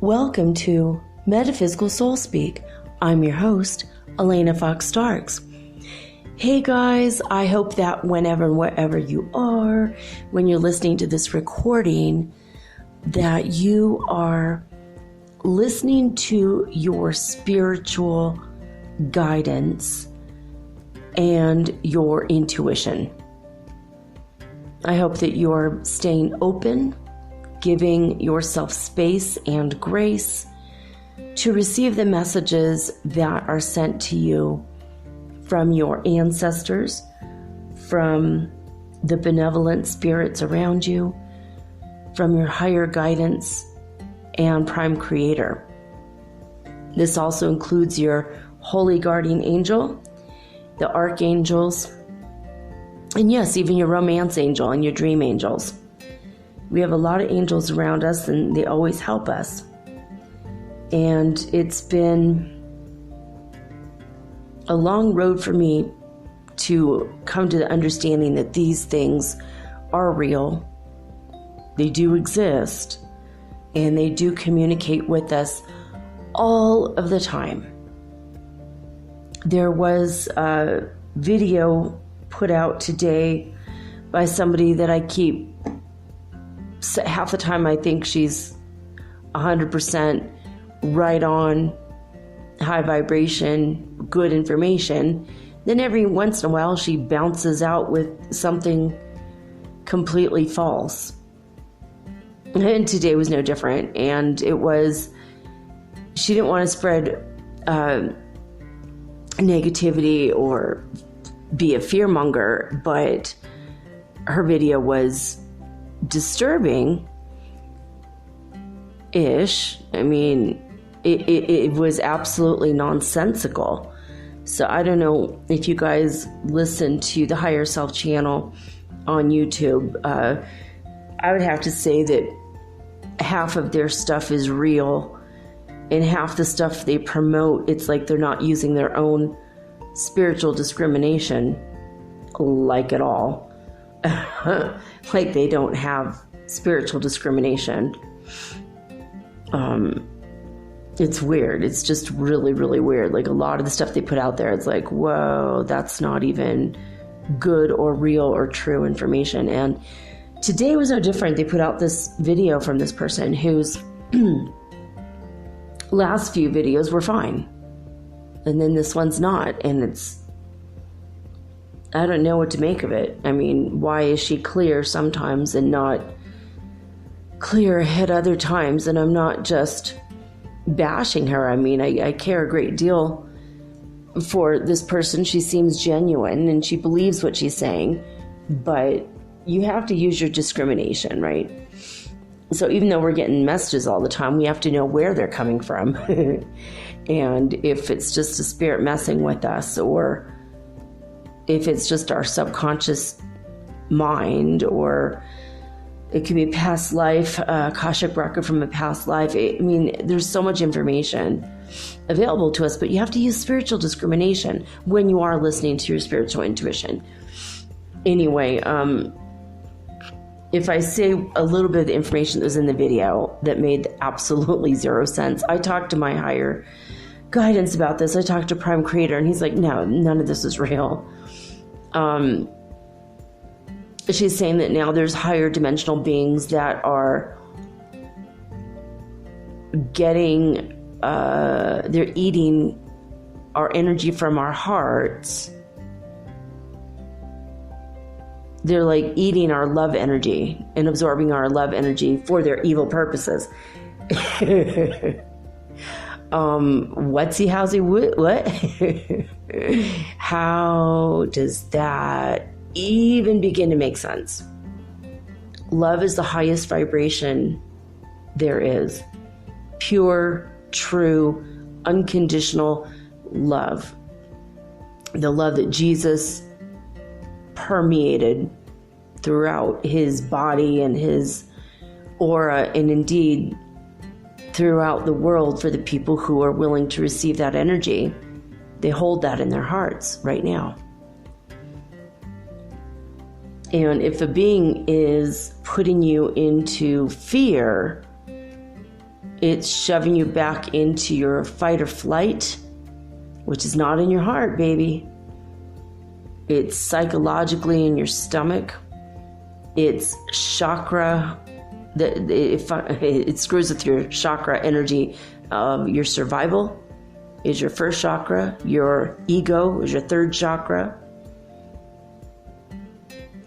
Welcome to Metaphysical Soul Speak. I'm your host, Elena Fox Starks. Hey guys, I hope that whenever and wherever you are, when you're listening to this recording, that you are listening to your spiritual guidance and your intuition. I hope that you're staying open, giving yourself space and grace to receive the messages that are sent to you from your ancestors, from the benevolent spirits around you, from your higher guidance and prime creator. This also includes your holy guardian angel, the archangels, and yes, even your romance angel and your dream angels. We have a lot of angels around us and they always help us. And it's been a long road for me to come to the understanding that these things are real. They do exist and they do communicate with us all of the time. There was a video put out today by somebody that I keep. Half the time I think she's 100% right on, high vibration, good information. Then every once in a while she bounces out with something completely false. And today was no different. And it was, she didn't want to spread negativity or be a fearmonger, but her video was disturbing-ish. I mean, it was absolutely nonsensical. So I don't know if you guys listen to the Higher Self channel on YouTube. I would have to say that half of their stuff is real and half the stuff they promote, it's like they're not using their own spiritual discrimination like at all. Like they don't have spiritual discrimination. It's weird. It's just really, really weird. Like a lot of the stuff they put out there, it's like, whoa, that's not even good or real or true information. And today was no different. They put out this video from this person whose last few videos were fine. And then this one's not. And I don't know what to make of it. I mean, why is she clear sometimes and not clear at other times? And I'm not just bashing her. I mean, I care a great deal for this person. She seems genuine and she believes what she's saying, but you have to use your discrimination, right? So even though we're getting messages all the time, we have to know where they're coming from. And if it's just a spirit messing with us, or if it's just our subconscious mind, or it could be a past life, Akashic record from a past life. I mean, there's so much information available to us, but you have to use spiritual discrimination when you are listening to your spiritual intuition. Anyway, if I say a little bit of the information that was in the video that made absolutely zero sense, I talked to my higher guidance about this. I talked to Prime Creator, and he's like, no, none of this is real. She's saying that now there's higher dimensional beings that are getting, they're eating our energy from our hearts. They're like eating our love energy and absorbing our love energy for their evil purposes. Whatsy, howsy, what? How does that even begin to make sense? Love is the highest vibration there is. Pure, true, unconditional love. The love that Jesus permeated throughout his body and his aura, and indeed throughout the world for the people who are willing to receive that energy. They hold that in their hearts right now. And if a being is putting you into fear, it's shoving you back into your fight or flight, which is not in your heart, baby. It's psychologically in your stomach. It's chakra. It screws with your chakra energy of your survival is your first chakra. Your ego is your third chakra.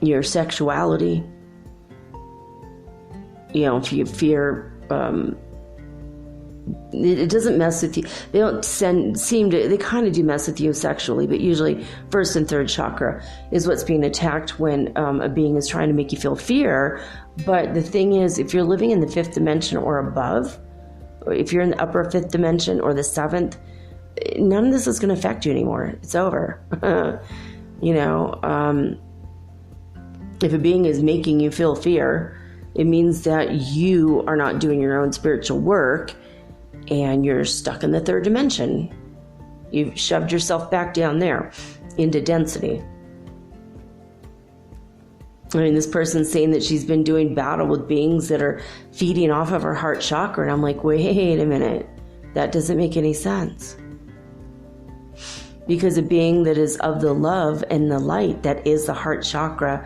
Your sexuality. If you fear, it doesn't mess with you. They don't they kind of do mess with you sexually, but usually first and third chakra is what's being attacked when a being is trying to make you feel fear. But the thing is, if you're living in the fifth dimension or above, or if you're in the upper fifth dimension or the seventh, none of this is going to affect you anymore. It's over. If a being is making you feel fear, it means that you are not doing your own spiritual work and you're stuck in the third dimension. You've shoved yourself back down there into density. This person's saying that she's been doing battle with beings that are feeding off of her heart chakra. And I'm like, wait a minute. That doesn't make any sense. Because a being that is of the love and the light, that is the heart chakra,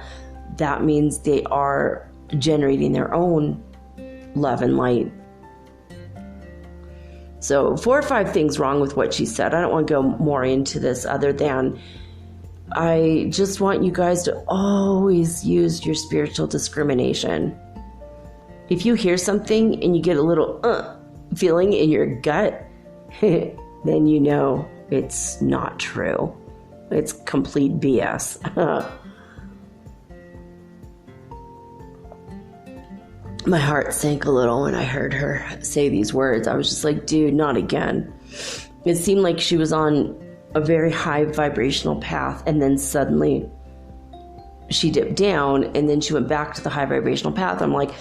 that means they are generating their own love and light. So 4 or 5 things wrong with what she said. I don't want to go more into this other than I just want you guys to always use your spiritual discrimination. If you hear something and you get a little feeling in your gut, then you know it's not true. It's complete BS. My heart sank a little when I heard her say these words. I was just like, dude, not again. It seemed like she was on a very high vibrational path, and then suddenly she dipped down, and then she went back to the high vibrational path. I'm like,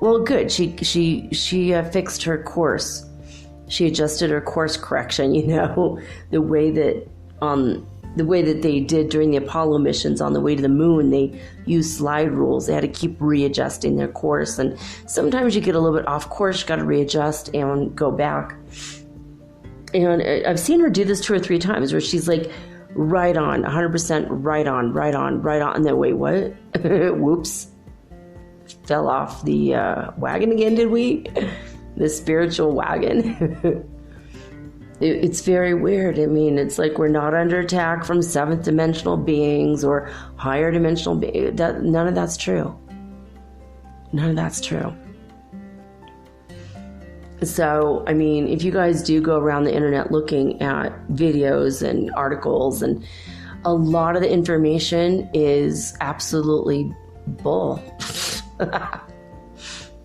well, good. She fixed her course. She adjusted her course correction. The way that they did during the Apollo missions on the way to the moon, they used slide rules. They had to keep readjusting their course. And sometimes you get a little bit off course, you got to readjust and go back. And I've seen her do this 2 or 3 times where she's like, right on, 100% right on. And then, wait, what? Whoops. Fell off the wagon again, did we? The spiritual wagon. It's very weird. It's like we're not under attack from 7th dimensional beings or higher dimensional beings. None of that's true. None of that's true. So, if you guys do go around the internet looking at videos and articles, and a lot of the information is absolutely bull. A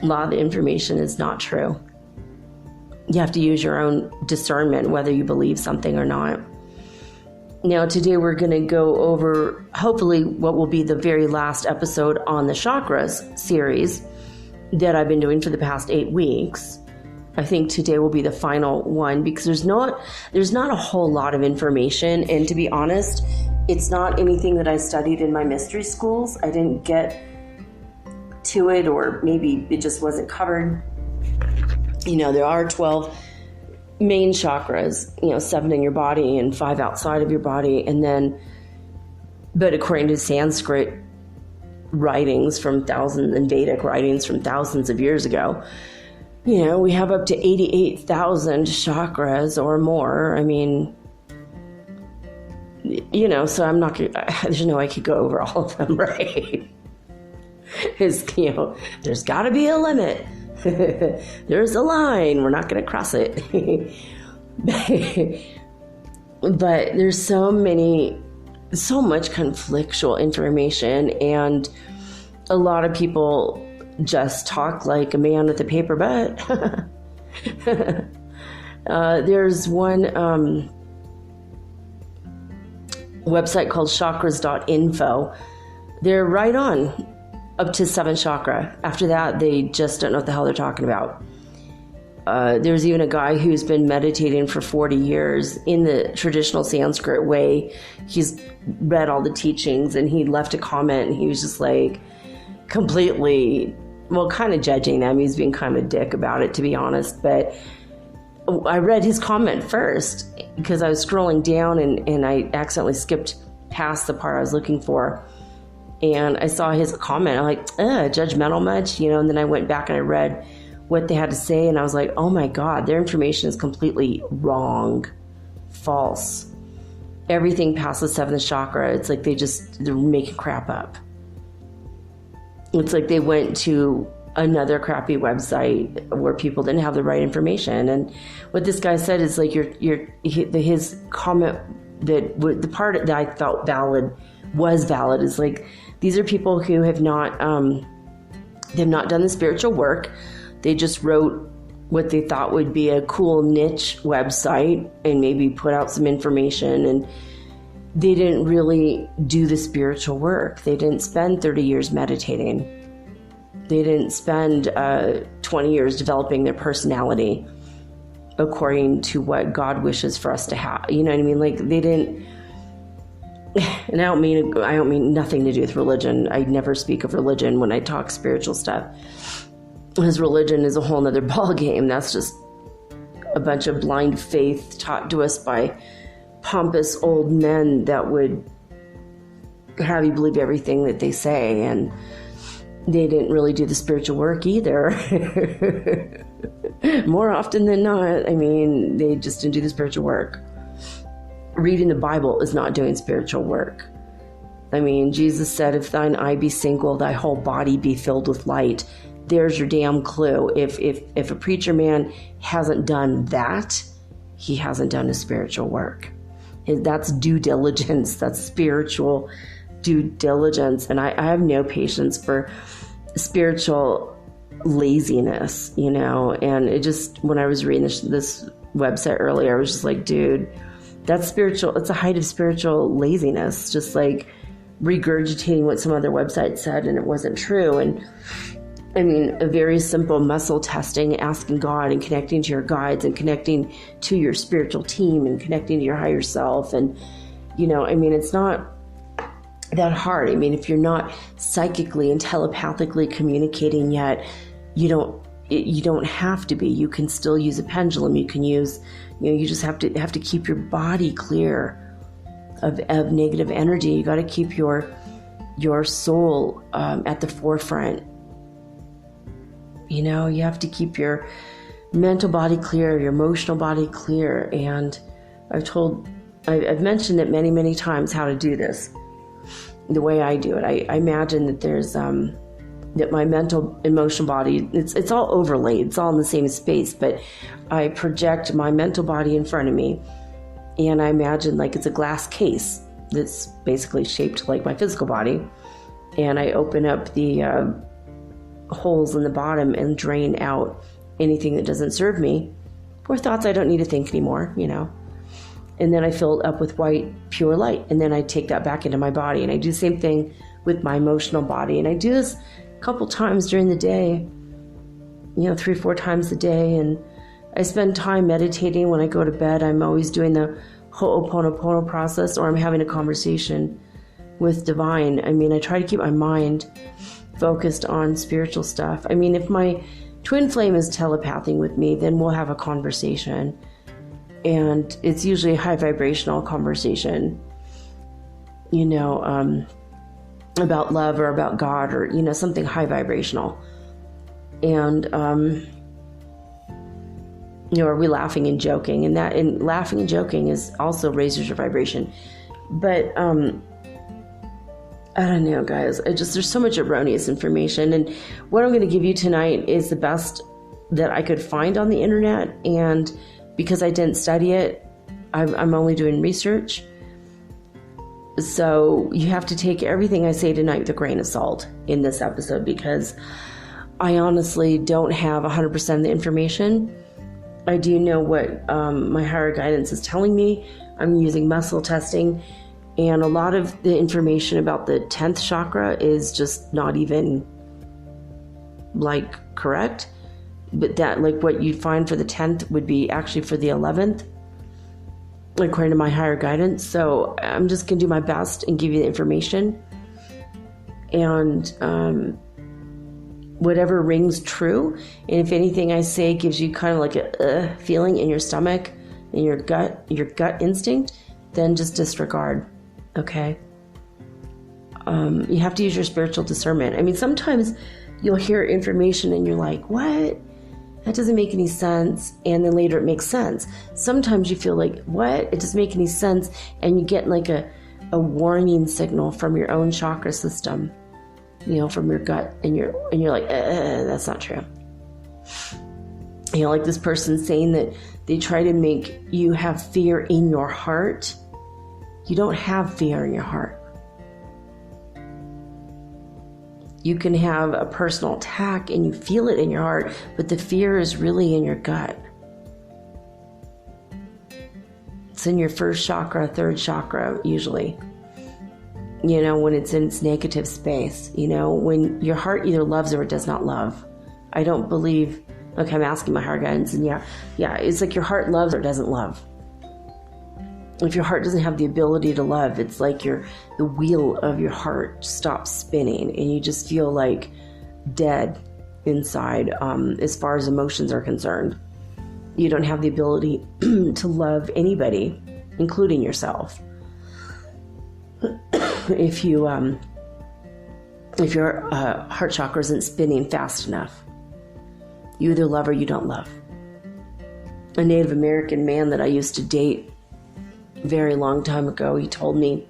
lot of the information is not true. You have to use your own discernment whether you believe something or not. Now, today we're going to go over, hopefully, what will be the very last episode on the chakras series that I've been doing for the past 8 weeks. I think today will be the final one because there's not a whole lot of information. And to be honest, it's not anything that I studied in my mystery schools. I didn't get to it, or maybe it just wasn't covered. There are 12 main chakras, 7 in your body and 5 outside of your body. But according to Sanskrit writings from thousands and Vedic writings from thousands of years ago, we have up to 88,000 chakras or more. So I'm not, there's no way I could go over all of them, right? There's got to be a limit. There's a line. We're not going to cross it. But there's so much conflictual information, and a lot of people just talk like a man with a paper butt. There's one website called chakras.info. They're right on up to 7th chakra. After that, they just don't know what the hell they're talking about. There's even a guy who's been meditating for 40 years in the traditional Sanskrit way. He's read all the teachings, and he left a comment, and he was just like completely, well, kind of judging them. He's being kind of a dick about it, to be honest. But I read his comment first because I was scrolling down, and I accidentally skipped past the part I was looking for. And I saw his comment. I'm like, judgmental much? And then I went back and I read what they had to say, and I was like, oh my God, their information is completely wrong, false. Everything past the 7th chakra, it's like they're making crap up. It's like they went to another crappy website where people didn't have the right information. And what this guy said is like, his comment, the part that I felt was valid is like, these are people who have not done the spiritual work. They just wrote what they thought would be a cool niche website and maybe put out some information, and they didn't really do the spiritual work. They didn't spend 30 years meditating. They didn't spend 20 years developing their personality according to what God wishes for us to have. You know what I mean? Like, they didn't. And I don't mean nothing to do with religion. I never speak of religion when I talk spiritual stuff, because religion is a whole nother ballgame. That's just a bunch of blind faith taught to us by pompous old men that would have you believe everything that they say, and they didn't really do the spiritual work either. More often than not, I mean, they just didn't do the spiritual work. Reading the Bible is not doing spiritual work. I mean, Jesus said, if thine eye be single, thy whole body be filled with light. There's your damn clue. If a preacher man hasn't done that, he hasn't done his spiritual work. That's due diligence. That's spiritual due diligence. And I have no patience for spiritual laziness, and it just, when I was reading this website earlier, I was just like, dude, that's spiritual. It's a height of spiritual laziness, just like regurgitating what some other website said and it wasn't true. And I mean, a very simple muscle testing, asking God and connecting to your guides and connecting to your spiritual team and connecting to your higher self. And, I mean, it's not that hard. I mean, if you're not psychically and telepathically communicating yet, you don't have to be. You can still use a pendulum. You can use, you just have to keep your body clear of negative energy. You got to keep your soul at the forefront. You have to keep your mental body clear, your emotional body clear. And I've mentioned it many, many times how to do this. The way I do it, I imagine that there's that my mental, emotional body, it's all overlaid. It's all in the same space, but I project my mental body in front of me, and I imagine like it's a glass case that's basically shaped like my physical body, and I open up the holes in the bottom and drain out anything that doesn't serve me, or thoughts I don't need to think anymore, and then I fill it up with white, pure light, and then I take that back into my body, and I do the same thing with my emotional body, and I do this a couple times during the day, 3-4 times a day, and I spend time meditating when I go to bed. I'm always doing the Ho'oponopono process, or I'm having a conversation with divine. I mean, I try to keep my mind focused on spiritual stuff. I mean, if my twin flame is telepathing with me, then we'll have a conversation. And it's usually a high vibrational conversation, about love or about God or, something high vibrational. And, are we laughing and joking? And laughing and joking is also raises your vibration. But, I don't know, guys. There's so much erroneous information. And what I'm going to give you tonight is the best that I could find on the internet. And because I didn't study it, I'm only doing research. So you have to take everything I say tonight with a grain of salt in this episode, because I honestly don't have 100% of the information. I do know what my higher guidance is telling me. I'm using muscle testing, and a lot of the information about the 10th chakra is just not even like correct. But that, like, what you'd find for the 10th would be actually for the 11th, according to my higher guidance. So I'm just going to do my best and give you the information. And whatever rings true. And if anything I say gives you kind of like a feeling in your stomach, in your gut instinct, then just disregard. Okay? You have to use your spiritual discernment. I mean, sometimes you'll hear information and you're like, what? That doesn't make any sense. And then later it makes sense. Sometimes you feel like, what? It doesn't make any sense. And you get like a warning signal from your own chakra system, you know, from your gut. And you're like, that's not true. You know, like this person saying that they try to make you have fear in your heart. You don't have fear in your heart. You can have a personal attack and you feel it in your heart, but the fear is really in your gut. It's in your first chakra, third chakra, usually. You know, when it's in its negative space, you know, when your heart either loves or it does not love. I don't believe, okay, I'm asking my heart guidance, and yeah, it's like your heart loves or doesn't love. If your heart doesn't have the ability to love, it's like the wheel of your heart stops spinning and you just feel like dead inside, as far as emotions are concerned. You don't have the ability to love anybody, including yourself. If your heart chakra isn't spinning fast enough, you either love or you don't love. A Native American man that I used to date very long time ago, he told me,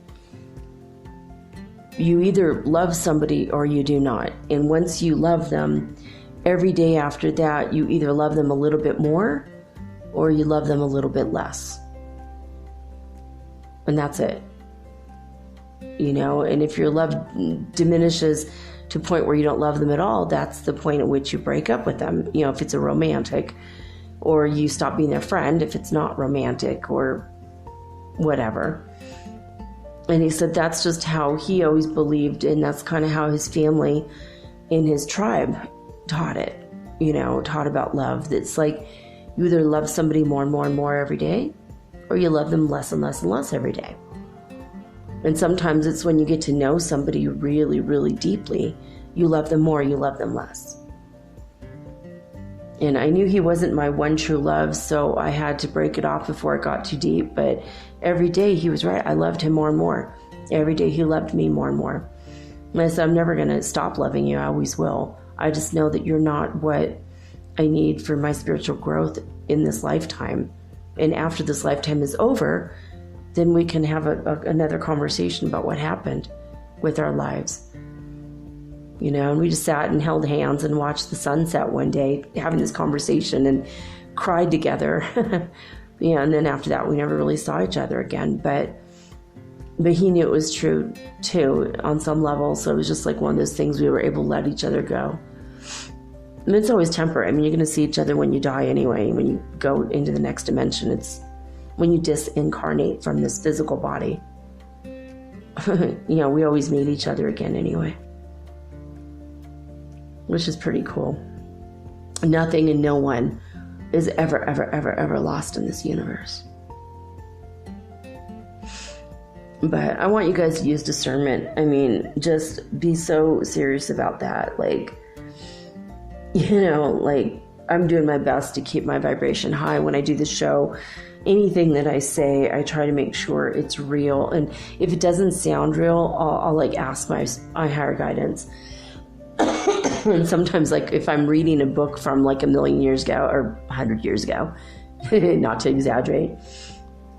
you either love somebody or you do not. And once you love them, every day after that, you either love them a little bit more or you love them a little bit less. And that's it. You know, and if your love diminishes to a point where you don't love them at all, that's the point at which you break up with them. You know, if it's a romantic, or you stop being their friend if it's not romantic, or whatever. And he said that's just how he always believed, and that's kind of how his family in his tribe taught it, you know, taught about love. It's like you either love somebody more and more and more every day, or you love them less and less and less every day. And sometimes it's when you get to know somebody really, really deeply, you love them more, you love them less. And I knew he wasn't my one true love, so I had to break it off before it got too deep. But every day he was right. I loved him more and more. Every day he loved me more and more. And I said, I'm never going to stop loving you. I always will. I just know that you're not what I need for my spiritual growth in this lifetime. And after this lifetime is over, then we can have another conversation about what happened with our lives. You know, and we just sat and held hands and watched the sunset one day, having this conversation, and cried together. Yeah, and then after that, we never really saw each other again. But he knew it was true too, on some level. So it was just like one of those things we were able to let each other go. And it's always temporary. I mean, you're going to see each other when you die anyway. When you go into the next dimension, it's when you disincarnate from this physical body. You know, we always meet each other again anyway, which is pretty cool. Nothing and no one is ever, ever, ever, ever lost in this universe. But I want you guys to use discernment. I mean, just be so serious about that. Like, you know, like, I'm doing my best to keep my vibration high when I do the show. Anything that I say, I try to make sure it's real. And if it doesn't sound real, I'll like ask my higher guidance. And sometimes, like, if I'm reading a book from like 1,000,000 years ago or 100 years ago, not to exaggerate,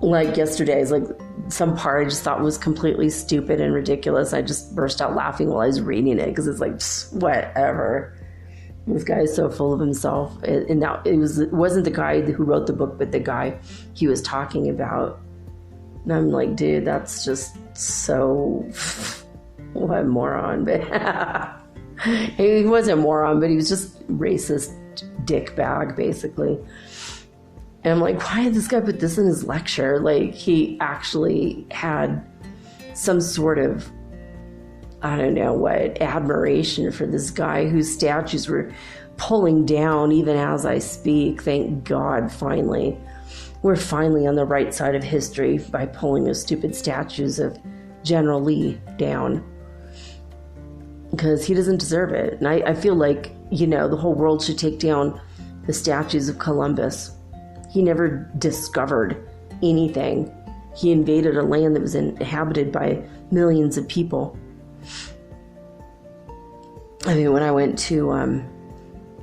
like yesterday, it's like some part I just thought was completely stupid and ridiculous. I just burst out laughing while I was reading it because it's like, whatever. This guy is so full of himself. And now it wasn't the guy who wrote the book, but the guy he was talking about. And I'm like, dude, that's just so, what a moron. But he wasn't a moron, but he was just racist dickbag, basically. And I'm like, why did this guy put this in his lecture? Like, he actually had some sort of, I don't know what, admiration for this guy whose statues were pulling down even as I speak. Thank God, finally. We're finally on the right side of history by pulling those stupid statues of General Lee down. Because he doesn't deserve it. And I feel like, you know, the whole world should take down the statues of Columbus. He never discovered anything. He invaded a land that was inhabited by millions of people. I mean, when I went to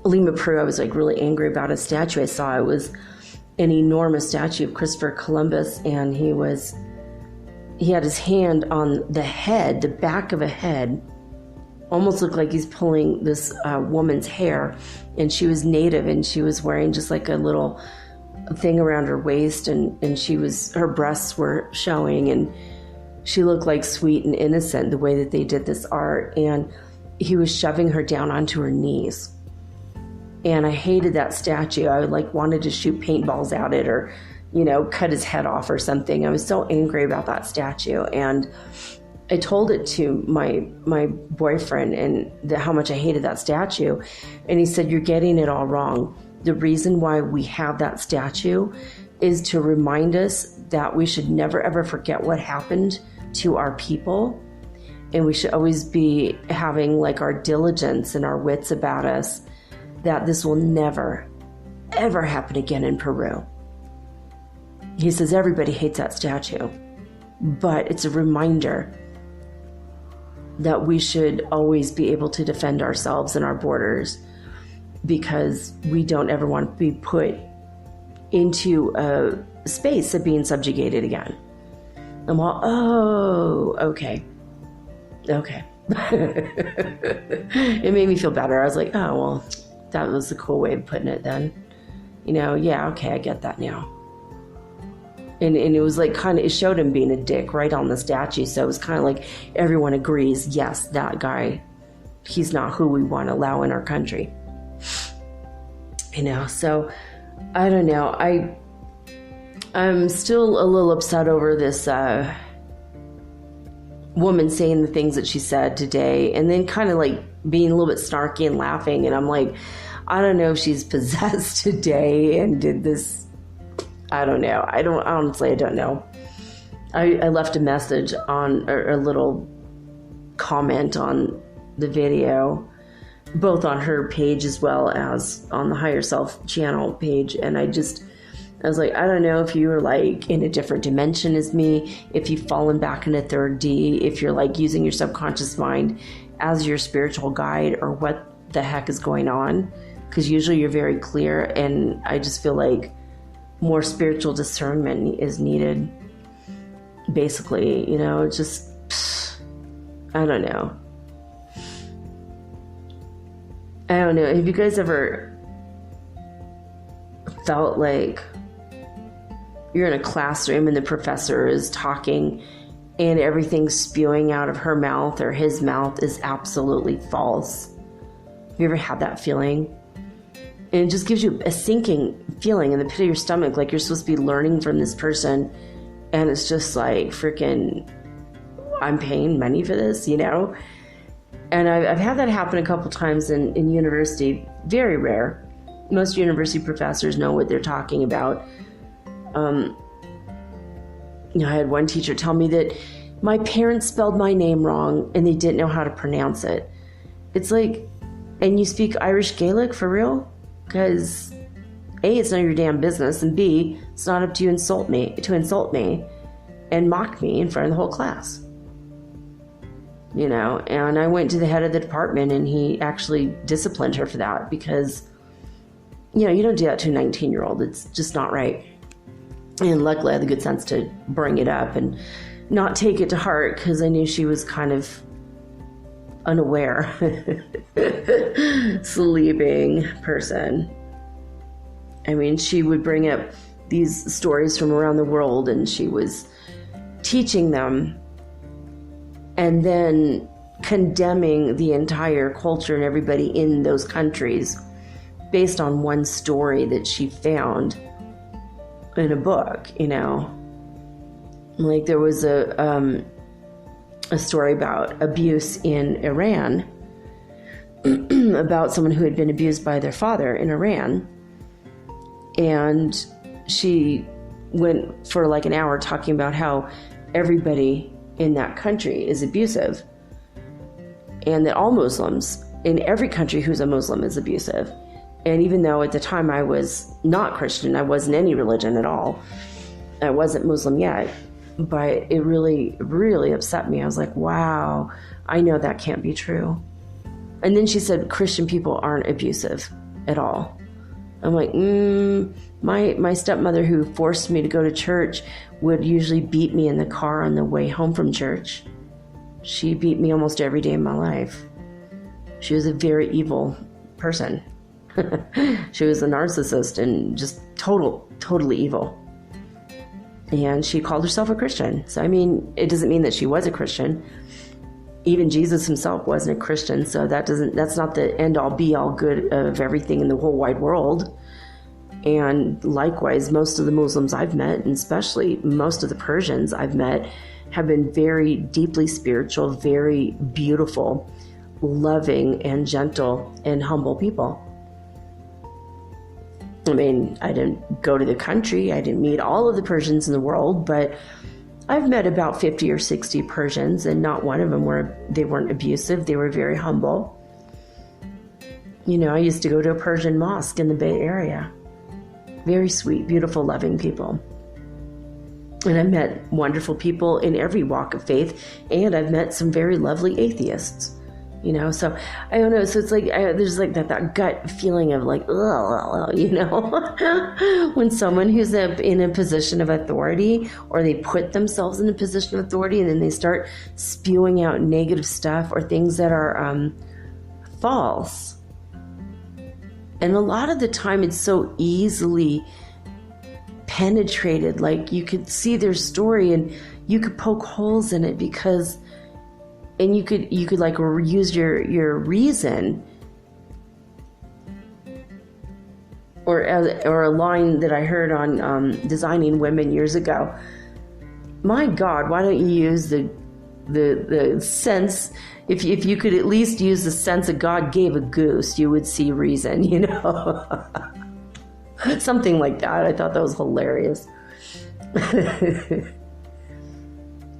Lima, Peru, I was like really angry about a statue I saw. It was an enormous statue of Christopher Columbus, and he had his hand on the head, the back of a head, almost looked like he's pulling this woman's hair, and she was native, and she was wearing just like a little thing around her waist, and her breasts were showing, and she looked like sweet and innocent the way that they did this art, and he was shoving her down onto her knees. And I hated that statue. I wanted to shoot paintballs at it, or, you know, cut his head off or something. I was so angry about that statue. And I told it to my boyfriend and how much I hated that statue. And he said, you're getting it all wrong. The reason why we have that statue is to remind us that we should never ever forget what happened to our people. And we should always be having like our diligence and our wits about us, that this will never, ever happen again in Peru. He says everybody hates that statue, but it's a reminder that we should always be able to defend ourselves and our borders, because we don't ever want to be put into a space of being subjugated again. I'm all, oh, okay. Okay. It made me feel better. I was like, oh, well, that was a cool way of putting it then. You know, yeah, okay, I get that now. And it was like it showed him being a dick right on the statue. So it was kind of like everyone agrees, yes, that guy, he's not who we want to allow in our country. You know, so I don't know. I'm still a little upset over this woman saying the things that she said today, and then kind of like being a little bit snarky and laughing. And I'm like, I don't know if she's possessed today and did this. I don't know. I don't know. I left a message on a little comment on the video, both on her page as well as on the Higher Self channel page. And I was like, I don't know if you were like in a different dimension as me, if you've fallen back into 3D, if you're like using your subconscious mind as your spiritual guide, or what the heck is going on. Because usually you're very clear, and I just feel like more spiritual discernment is needed. Basically, you know, just, I don't know. I don't know. Have you guys ever felt like you're in a classroom and the professor is talking and everything spewing out of her mouth or his mouth is absolutely false? Have you ever had that feeling? And it just gives you a sinking feeling in the pit of your stomach, like you're supposed to be learning from this person, and it's just like, freaking, I'm paying money for this, you know? And I've had that happen a couple times in university. Very rare. Most university professors know what they're talking about. I had one teacher tell me that my parents spelled my name wrong and they didn't know how to pronounce it. It's like, and you speak Irish Gaelic for real? Because A, it's none of your damn business, and B, it's not up to you to insult me and mock me in front of the whole class. You know, and I went to the head of the department and he actually disciplined her for that, because, you know, you don't do that to a 19-year-old. It's just not right. And luckily I had the good sense to bring it up and not take it to heart, because I knew she was kind of unaware, sleeping person. I mean, she would bring up these stories from around the world, and she was teaching them and then condemning the entire culture and everybody in those countries based on one story that she found in a book, you know. Like there was a story about abuse in Iran, about someone who had been abused by their father in Iran. And she went for like an hour talking about how everybody in that country is abusive, and that all Muslims in every country who's a Muslim is abusive. And even though at the time I was not Christian, I wasn't any religion at all, I wasn't Muslim yet, but it really, really upset me. I was like, wow, I know that can't be true. And then she said Christian people aren't abusive at all. I'm like, my stepmother, who forced me to go to church, would usually beat me in the car on the way home from church. She beat me almost every day of my life. She was a very evil person. She was a narcissist and just totally evil. And she called herself a Christian. So, I mean, it doesn't mean that she was a Christian. Even Jesus himself wasn't a Christian, so that's not the end-all be-all good of everything in the whole wide world. And likewise, most of the Muslims I've met, and especially most of the Persians I've met, have been very deeply spiritual, very beautiful, loving, and gentle, and humble people. I mean, I didn't go to the country, I didn't meet all of the Persians in the world, but I've met about 50 or 60 Persians, and not one of them weren't abusive. They were very humble. You know, I used to go to a Persian mosque in the Bay Area. Very sweet, beautiful, loving people. And I've met wonderful people in every walk of faith, and I've met some very lovely atheists. You know, so I don't know. So it's like there's like that gut feeling of like, ugh, you know, when someone who's in a position of authority, or they put themselves in a position of authority, and then they start spewing out negative stuff or things that are false. And a lot of the time, it's so easily penetrated. Like you could see their story, and you could poke holes in it because. And you could like use your reason, or a line that I heard on Designing Women years ago. My God, why don't you use the sense? If you could at least use the sense that God gave a goose, you would see reason. You know, something like that. I thought that was hilarious.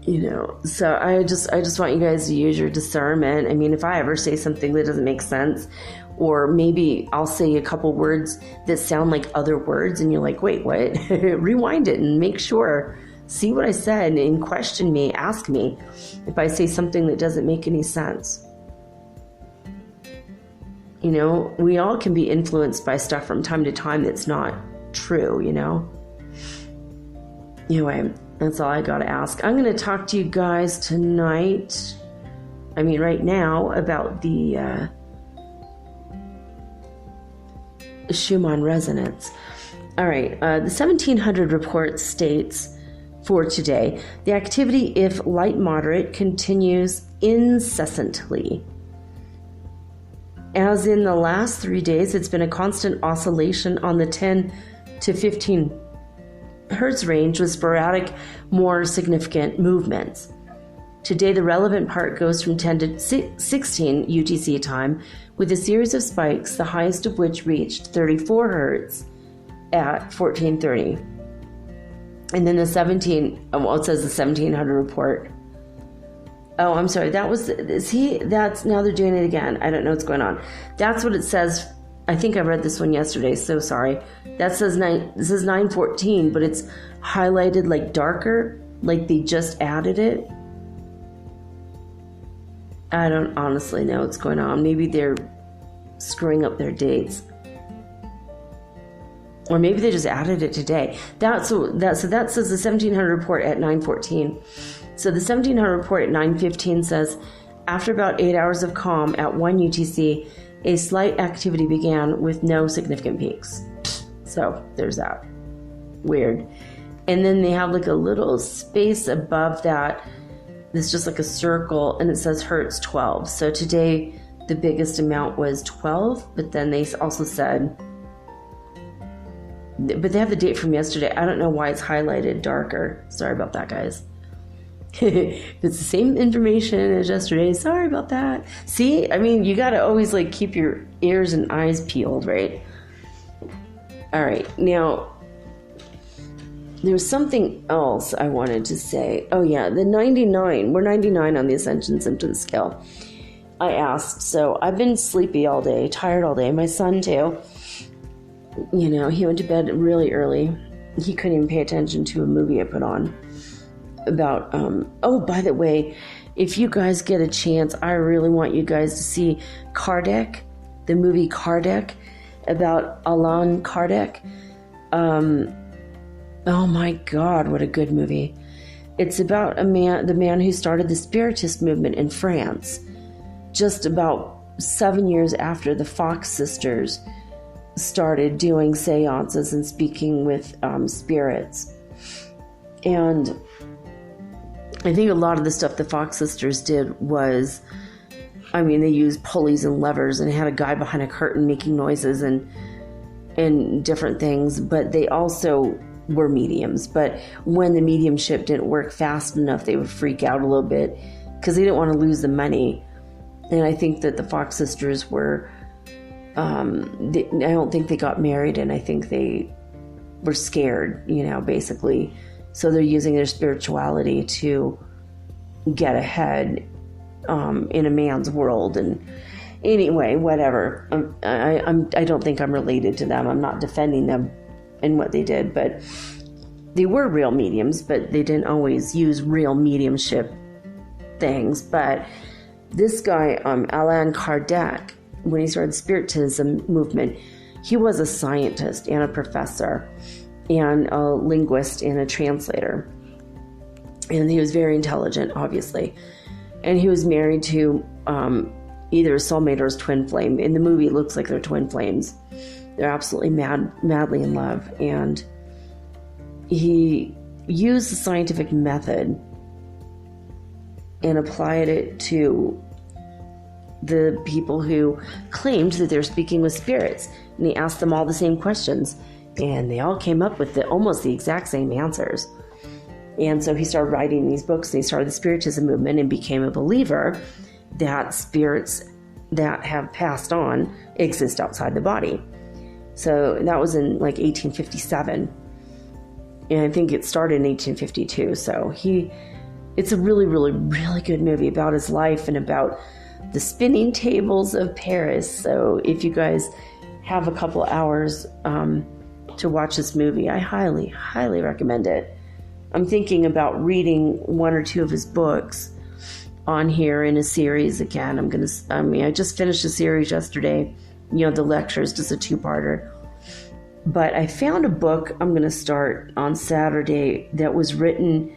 You know, so I just want you guys to use your discernment. I mean, if I ever say something that doesn't make sense, or maybe I'll say a couple words that sound like other words, and you're like, wait, what? Rewind it and make sure. See what I said and question me, ask me if I say something that doesn't make any sense. You know, we all can be influenced by stuff from time to time that's not true, you know. Anyway, that's all I got to ask. I'm going to talk to you guys tonight, right now, about the Schumann resonance. All right, the 1700 report states for today, the activity, if light moderate, continues incessantly. As in the last 3 days, it's been a constant oscillation on the 10 to 15 hertz range with sporadic, more significant movements. Today, the relevant part goes from 10 to 16 UTC time, with a series of spikes, the highest of which reached 34 hertz at 1430. And then it says the 1700 report. Oh, I'm sorry. That's now they're doing it again. I don't know what's going on. That's what it says. I think I read this one yesterday, so sorry. That says 914, but it's highlighted like darker, like they just added it. I don't honestly know what's going on. Maybe they're screwing up their dates. Or maybe they just added it today. That says the 1700 report at 914. So the 1700 report at 915 says, After about 8 hours of calm at 1 UTC, a slight activity began with no significant peaks. So there's that. Weird. And then they have like a little space above that. It's just like a circle, and it says Hertz 12. So today the biggest amount was 12, but then they also said, but they have the date from yesterday. I don't know why it's highlighted darker. Sorry about that, guys. It's the same information as yesterday. Sorry about that. See, I mean, you got to always like keep your ears and eyes peeled, right? All right. Now, there was something else I wanted to say. Oh, yeah, the 99. We're 99 on the Ascension Symptom Scale. I asked, so I've been sleepy all day, tired all day. My son, too. You know, he went to bed really early. He couldn't even pay attention to a movie I put on about, oh, by the way, if you guys get a chance, I really want you guys to see Kardec, the movie Kardec, about Allan Kardec. Oh my God, what a good movie. It's about the man who started the Spiritist movement in France, just about 7 years after the Fox sisters started doing seances and speaking with spirits. And I think a lot of the stuff the Fox sisters did was, I mean, they used pulleys and levers and had a guy behind a curtain making noises and different things, but they also were mediums. But when the mediumship didn't work fast enough, they would freak out a little bit because they didn't want to lose the money. And I think that the Fox sisters were, I don't think they got married, and I think they were scared, you know, basically. So they're using their spirituality to get ahead in a man's world. And anyway, whatever. I don't think I'm related to them. I'm not defending them in what they did, but they were real mediums, but they didn't always use real mediumship things. But this guy, Allan Kardec, when he started the Spiritism movement, he was a scientist and a professor and a linguist and a translator. And he was very intelligent, obviously. And he was married to either a soulmate or his twin flame. In the movie, it looks like they're twin flames. They're absolutely madly in love. And he used the scientific method and applied it to the people who claimed that they're speaking with spirits. And he asked them all the same questions. And they all came up with almost the exact same answers. And so he started writing these books, and he started the Spiritism movement and became a believer that spirits that have passed on exist outside the body. So that was in like 1857. And I think it started in 1852. So it's a really, really, really good movie about his life and about the spinning tables of Paris. So if you guys have a couple hours to watch this movie, I highly, highly recommend it. I'm thinking about reading one or two of his books on here in a series again. I just finished a series yesterday, you know, the lectures, just a 2-parter. But I found a book I'm going to start on Saturday that was written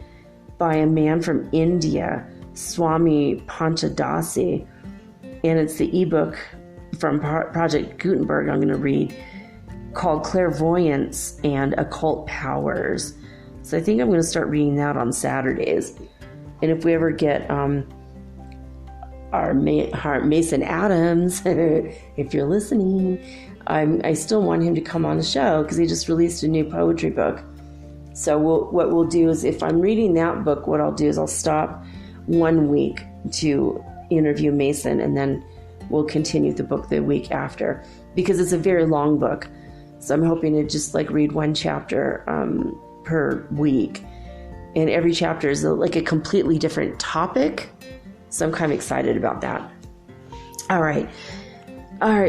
by a man from India, Swami Panchadasi. And it's the ebook from Project Gutenberg I'm going to read, called Clairvoyance and Occult Powers. So I think I'm going to start reading that on Saturdays. And if we ever get our Mason Adams, if you're listening, I still want him to come on the show because he just released a new poetry book. So what we'll do is, if I'm reading that book, what I'll do is I'll stop 1 week to interview Mason, and then we'll continue the book the week after, because it's a very long book. So I'm hoping to just like read one chapter per week, and every chapter is like a completely different topic. So I'm kind of excited about that. All right,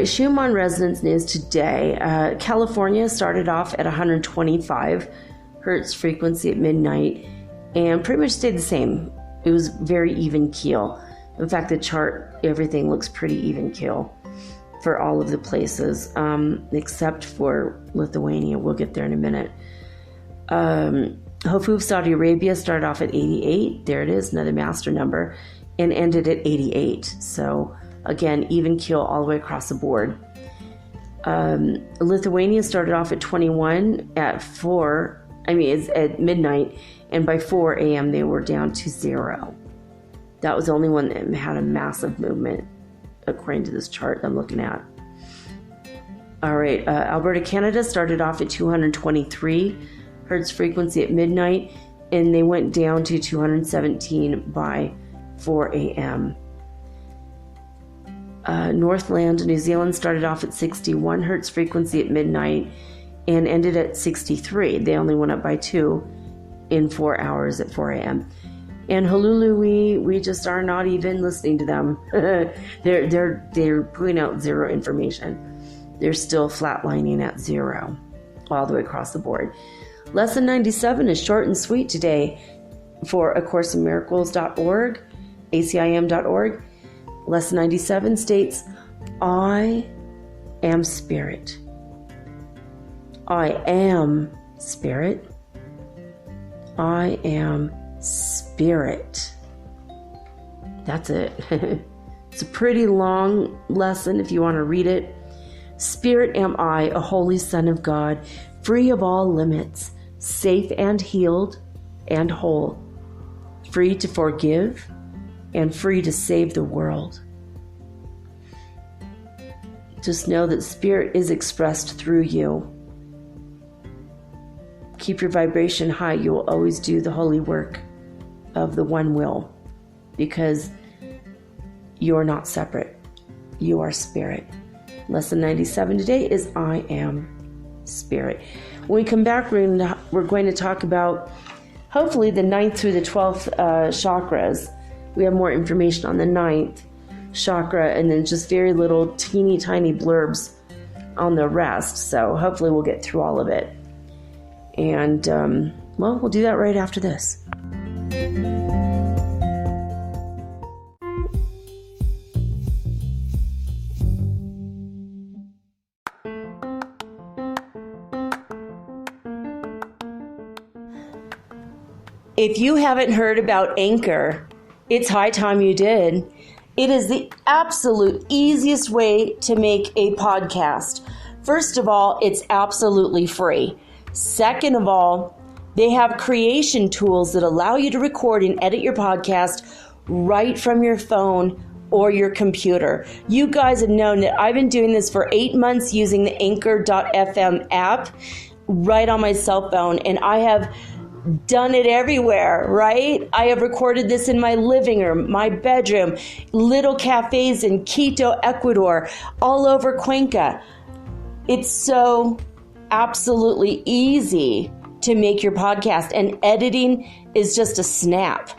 Schumann resonance news today. California started off at 125 hertz frequency at midnight and pretty much stayed the same. It was very even keel. In fact, the chart, everything looks pretty even keel for all of the places, except for Lithuania. We'll get there in a minute. Hofuf, Saudi Arabia started off at 88. There it is, another master number. and ended at 88. So again, even keel all the way across the board. Lithuania started off at 21 at midnight, and by 4 a.m. they were down to 0. That was the only one that had a massive movement, according to this chart I'm looking at. All right, Alberta, Canada started off at 223 hertz frequency at midnight, and they went down to 217 by 4 a.m. Northland, New Zealand started off at 61 hertz frequency at midnight and ended at 63. They only went up by 2 in 4 hours at 4 a.m. And Honolulu, we just are not even listening to them. They're putting out zero information. They're still flatlining at 0 all the way across the board. Lesson 97 is short and sweet today for A Course in Miracles.org, acim.org. Lesson 97 states, I am spirit. I am spirit. I am spirit. That's it. It's a pretty long lesson if you want to read it. Spirit am I, a holy son of God, free of all limits, safe and healed and whole, free to forgive and free to save the world. Just know that spirit is expressed through you. Keep your vibration high. You will always do the holy work of the one will, because you are not separate. You are spirit. Lesson 97 today is I am spirit. When we come back, we're going to talk about hopefully the 9th through the 12th chakras. We have more information on the 9th chakra, and then just very little teeny tiny blurbs on the rest. So hopefully we'll get through all of it. And, we'll do that right after this. If you haven't heard about Anchor, it's high time you did. It is the absolute easiest way to make a podcast. First of all, it's absolutely free. Second of all, they have creation tools that allow you to record and edit your podcast right from your phone or your computer. You guys have known that I've been doing this for 8 months using the Anchor.fm app right on my cell phone, and I have done it everywhere, right? I have recorded this in my living room, my bedroom, little cafes in Quito, Ecuador, all over Cuenca. It's so absolutely easy to make your podcast, and editing is just a snap.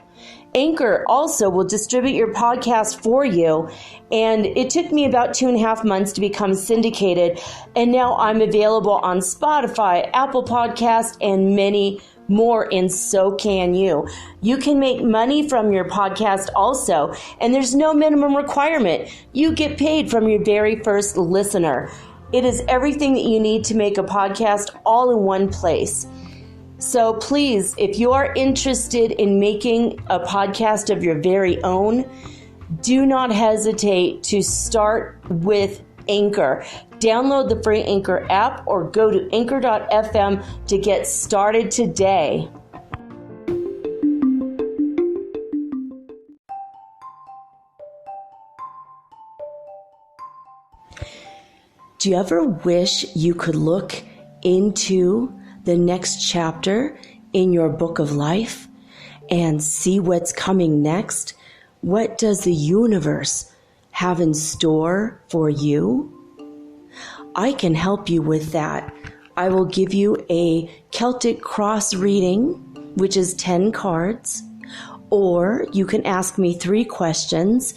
Anchor also will distribute your podcast for you, and it took me about 2.5 months to become syndicated, and now I'm available on Spotify, Apple Podcast, and many more, and so can you. You can make money from your podcast also, and there's no minimum requirement. You get paid from your very first listener. It is everything that you need to make a podcast all in one place. So please, if you are interested in making a podcast of your very own, do not hesitate to start with Anchor. Download the free Anchor app or go to anchor.fm to get started today. Do you ever wish you could look into the next chapter in your book of life and see what's coming next? What does the universe have in store for you? I can help you with that. I will give you a Celtic cross reading, which is 10 cards, or you can ask me 3 questions,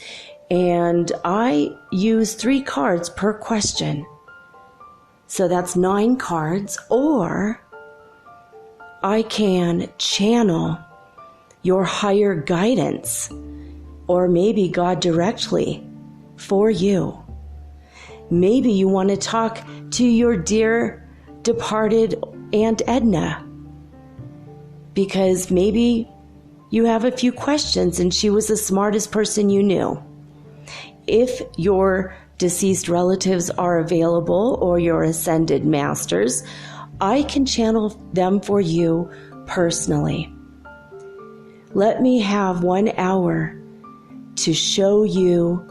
and I use 3 cards per question. So that's 9 cards, or I can channel your higher guidance, or maybe God directly for you. Maybe you want to talk to your dear departed Aunt Edna, because maybe you have a few questions and she was the smartest person you knew. If your deceased relatives are available or your ascended masters, I can channel them for you personally. Let me have 1 hour to show you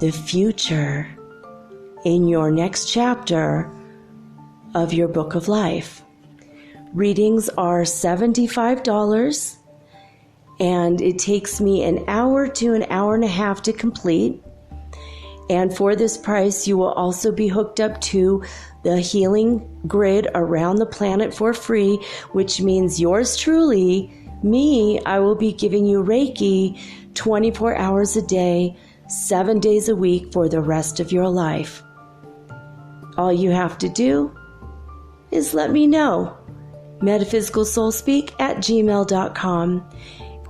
the future in your next chapter of your book of life. Readings are $75, and it takes me an hour to an hour and a half to complete. And for this price, you will also be hooked up to the healing grid around the planet for free, which means yours truly, me, I will be giving you Reiki 24 hours a day, 7 days a week for the rest of your life. All you have to do is let me know. metaphysicalsoulspeak@gmail.com,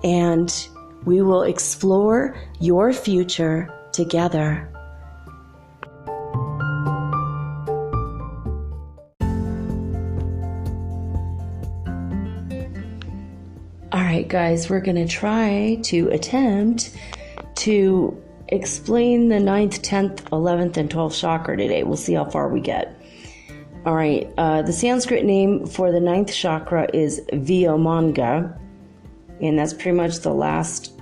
and we will explore your future together. All right, guys, we're going to try to attempt to explain the 9th, 10th, 11th, and 12th chakra today. We'll see how far we get. All right, the Sanskrit name for the 9th chakra is Vyomanga, and that's pretty much the last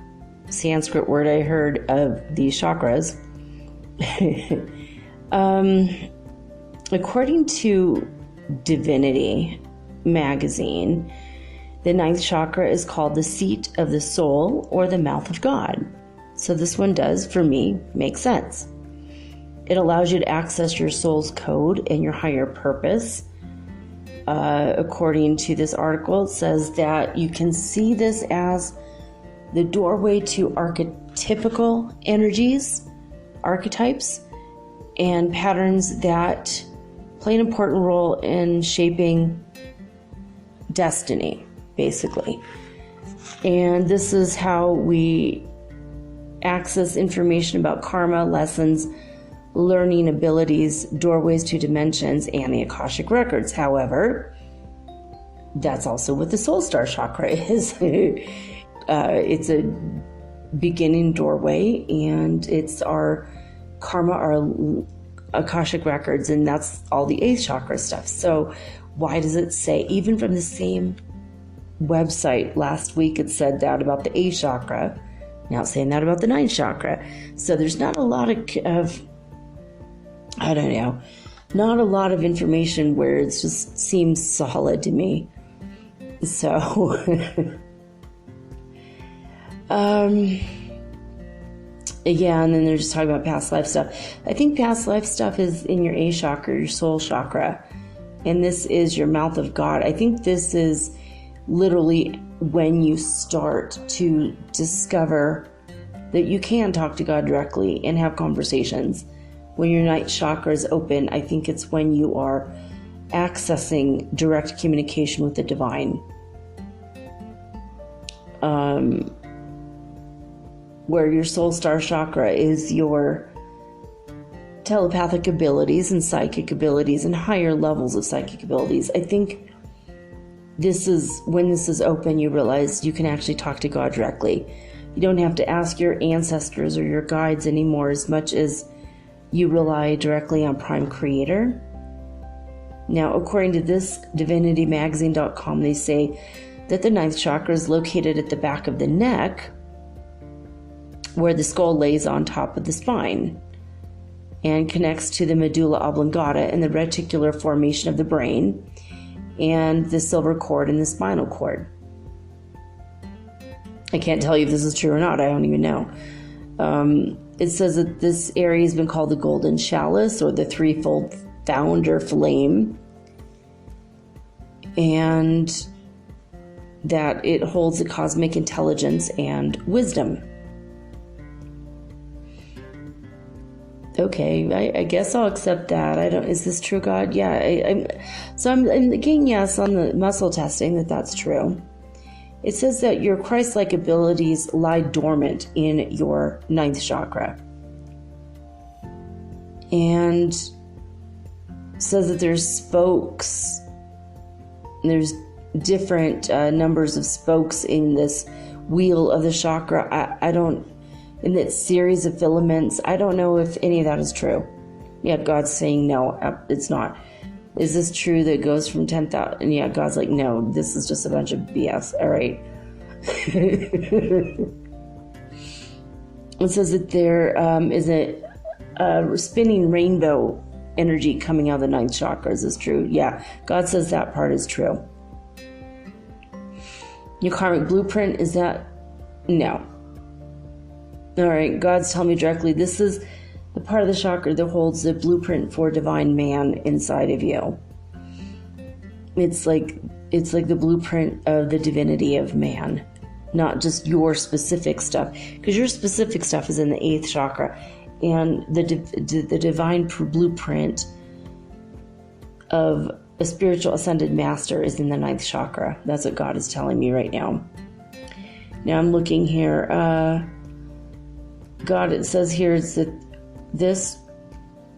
Sanskrit word I heard of these chakras. According to Divinity magazine, the 9th chakra is called the seat of the soul or the mouth of God. So this one does, for me, make sense. It allows you to access your soul's code and your higher purpose. According to this article, it says that you can see this as the doorway to archetypical energies, archetypes, and patterns that play an important role in shaping destiny, basically. And this is how we access information about karma, lessons, learning abilities, doorways to dimensions, and the Akashic records. However, that's also what the soul star chakra is. It's a beginning doorway, and it's our karma, our Akashic records, and that's all the 8th chakra stuff. So why does it say, even from the same website last week, it said that about the 8th chakra, now it's saying that about the 9th chakra. So there's not a lot of I don't know, not a lot of information where it just seems solid to me. So, yeah, and then they're just talking about past life stuff. I think past life stuff is in your 8th chakra, your soul chakra, and this is your mouth of God. I think this is literally when you start to discover that you can talk to God directly and have conversations. When your 9th chakra is open, I think it's when you are accessing direct communication with the divine. Where your soul star chakra is your telepathic abilities and psychic abilities and higher levels of psychic abilities. I think this is when this is open, you realize you can actually talk to God directly. You don't have to ask your ancestors or your guides anymore as much as you rely directly on Prime Creator. Now, according to this divinitymagazine.com, they say that the 9th chakra is located at the back of the neck, where the skull lays on top of the spine, and connects to the medulla oblongata and the reticular formation of the brain, and the silver cord and the spinal cord. I can't tell you if this is true or not. I don't even know. It says that this area has been called the golden chalice, or the threefold founder flame, and that it holds the cosmic intelligence and wisdom. Okay, I guess I'll accept that. Is this true, God? Yeah, I'm getting yes on the muscle testing that's true. It says that your Christ-like abilities lie dormant in your 9th chakra. And says that there's spokes. There's different numbers of spokes in this wheel of the chakra. I don't, in that series of filaments, I don't know if any of that is true. Yet God's saying, no, it's not. Is this true that it goes from 10,000? And yet God's like, no, this is just a bunch of BS. All right. It says that there is a spinning rainbow energy coming out of the ninth chakra. Is this true? Yeah. God says that part is true. Your karmic blueprint, is that? No. All right. God's telling me directly, this is the part of the chakra that holds the blueprint for divine man inside of you. It's like the blueprint of the divinity of man, not just your specific stuff, because your specific stuff is in the 8th chakra, and the divine blueprint of a spiritual ascended master is in the 9th chakra. That's what God is telling me right now. Now I'm looking here. God, it says here, it's that this,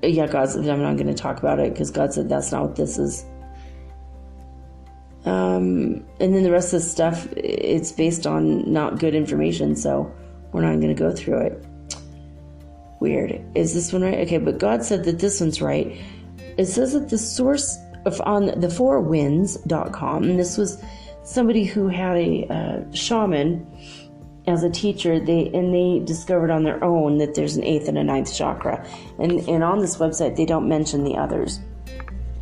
God said, I'm not going to talk about it because God said that's not what this is. And then the rest of the stuff, it's based on not good information, so we're not going to go through it. Weird. Is this one right? Okay, but God said that this one's right. It says that the source on the 4winds.com, and this was somebody who had a shaman as a teacher, they discovered on their own that there's an 8th and a 9th chakra. And on this website, they don't mention the others.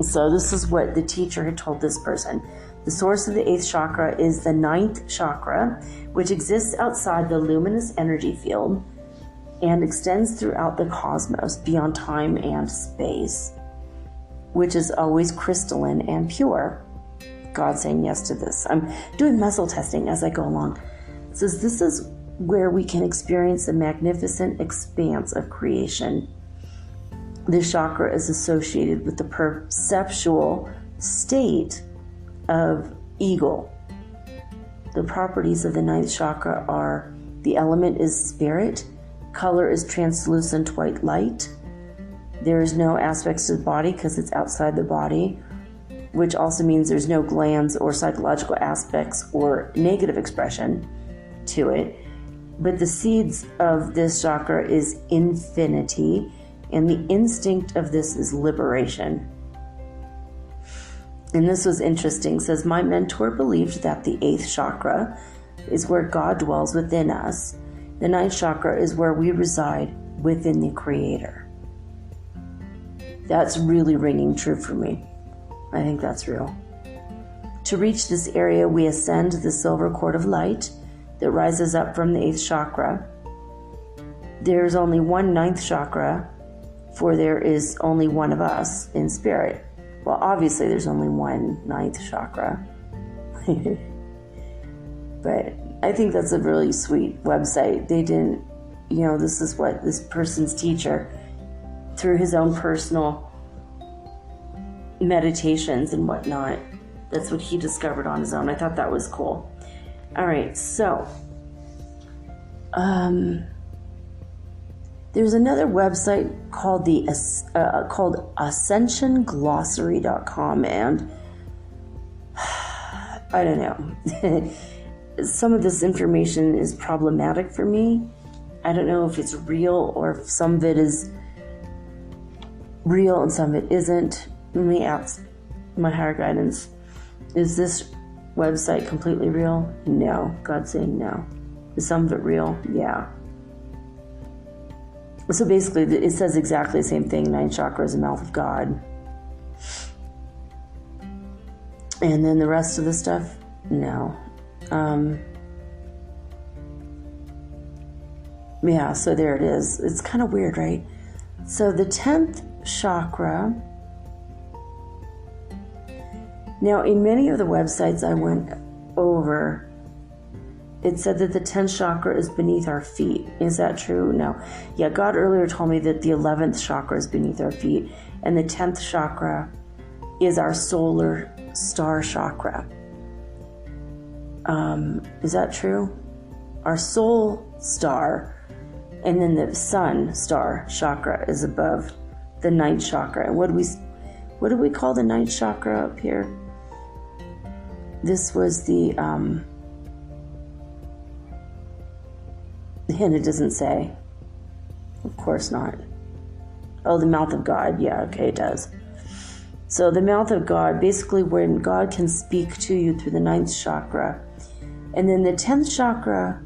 So this is what the teacher had told this person. The source of the 8th chakra is the 9th chakra, which exists outside the luminous energy field and extends throughout the cosmos beyond time and space, which is always crystalline and pure. God saying yes to this. I'm doing muscle testing as I go along. It says this is where we can experience the magnificent expanse of creation. This chakra is associated with the perceptual state of ego. The properties of the 9th chakra are the element is spirit, color is translucent white light. There is no aspects to the body because it's outside the body, which also means there's no glands or psychological aspects or negative expression to it. But the seeds of this chakra is infinity, and the instinct of this is liberation. And this was interesting. It says, my mentor believed that the 8th chakra is where God dwells within us. The 9th chakra is where we reside within the Creator. That's really ringing true for me. I think that's real. To reach this area, we ascend the silver cord of light that rises up from the 8th chakra. There's only one 9th chakra, for there is only one of us in spirit. Well, obviously there's only one 9th chakra. But I think that's a really sweet website. They didn't, this is what this person's teacher, through his own personal meditations and whatnot, that's what he discovered on his own. I thought that was cool. All right, so there's another website called called AscensionGlossary.com, and I don't know. Some of this information is problematic for me. I don't know if it's real or if some of it is real and some of it isn't. Let me ask my higher guidance. Is this website completely real? No. God's saying no. Is some of it real? Yeah. So basically, it says exactly the same thing. 9th chakra is the mouth of God. And then the rest of the stuff? No. Yeah, so there it is. It's kind of weird, right? So the 10th chakra. Now, in many of the websites I went over, it said that the 10th chakra is beneath our feet. Is that true? No. Yeah, God earlier told me that the 11th chakra is beneath our feet, and the 10th chakra is our solar star chakra. Is that true? Our soul star, and then the sun star chakra is above the 9th chakra. And what do we call the 9th chakra up here? This was the And it doesn't say. Of course not. Oh, the mouth of God. Yeah, okay, it does. So the mouth of God, basically when God can speak to you through the 9th chakra. And then the 10th chakra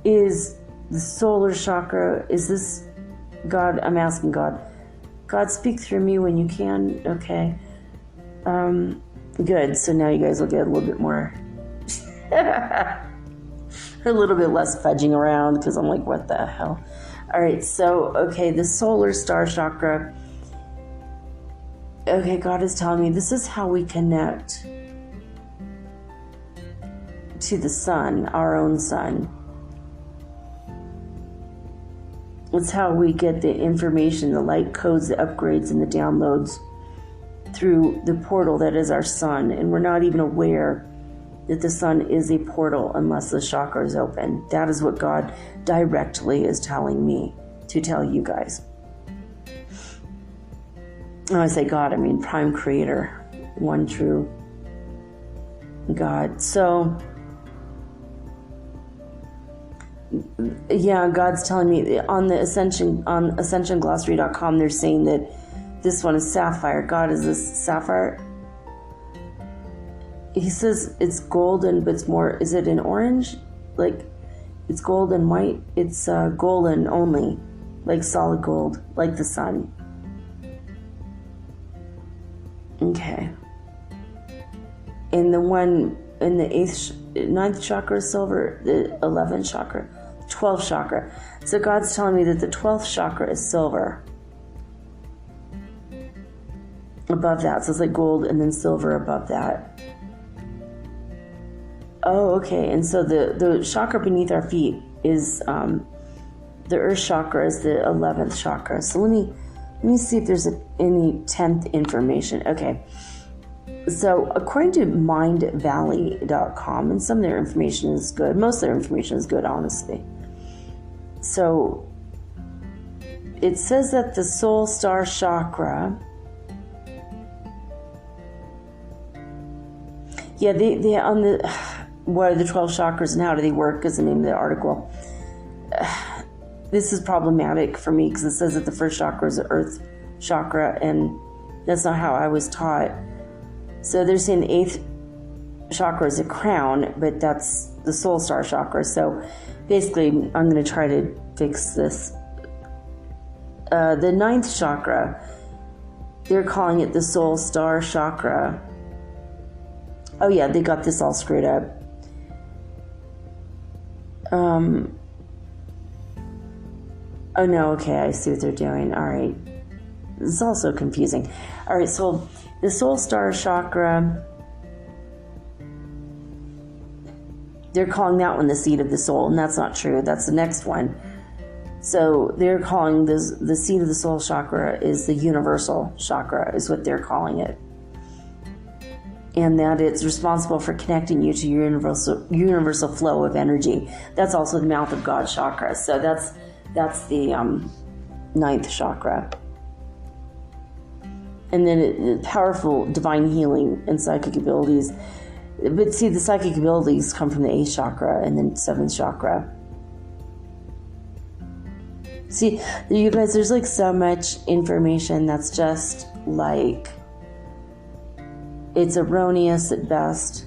is the solar chakra. Is this God? I'm asking God. God, speak through me when you can. Okay. Good. So now you guys will get a little bit more, a little bit less fudging around, because I'm like, what the hell? All right. So, okay, the solar star chakra. Okay, God is telling me this is how we connect to the sun, our own sun. It's how we get the information, the light codes, the upgrades, and the downloads through the portal that is our sun. And we're not even aware that the sun is a portal unless the chakra is open. That is what God directly is telling me to tell you guys. When I say God, I mean Prime Creator, one true God. So, yeah, God's telling me on the Ascension, on AscensionGlossary.com, they're saying that this one is sapphire. God, is this sapphire? He says it's golden, but it's more, is it an orange? Like, it's gold and white? It's golden only, like solid gold, like the sun. Okay. And the one in the 9th chakra is silver, the 11th chakra, 12th chakra. So God's telling me that the 12th chakra is silver. Above that. So it's like gold and then silver above that. Oh, okay. And so the chakra beneath our feet is, the earth chakra is the 11th chakra. So let me see if there's any 10th information. Okay. So according to mindvalley.com, and some of their information is good. Most of their information is good, honestly. So it says that the soul star chakra, yeah, they on the, what are the 12 chakras and how do they work is the name of the article. This is problematic for me because it says that the first chakra is the earth chakra, and that's not how I was taught. So they're saying the 8th chakra is a crown, but that's the soul star chakra. So basically, I'm going to try to fix this. The 9th chakra, they're calling it the soul star chakra. Oh yeah, they got this all screwed up. Oh no, okay, I see what they're doing. All right. It's also confusing. All right, so the soul star chakra, they're calling that one the seat of the soul, and that's not true. That's the next one. So they're calling this, the seat of the soul chakra is the universal chakra, is what they're calling it. And that it's responsible for connecting you to your universal flow of energy. That's also the mouth of God chakra. So that's the 9th chakra. And then powerful divine healing and psychic abilities. But see, the psychic abilities come from the 8th chakra and then 7th chakra. See, you guys, there's like so much information that's just like, it's erroneous at best.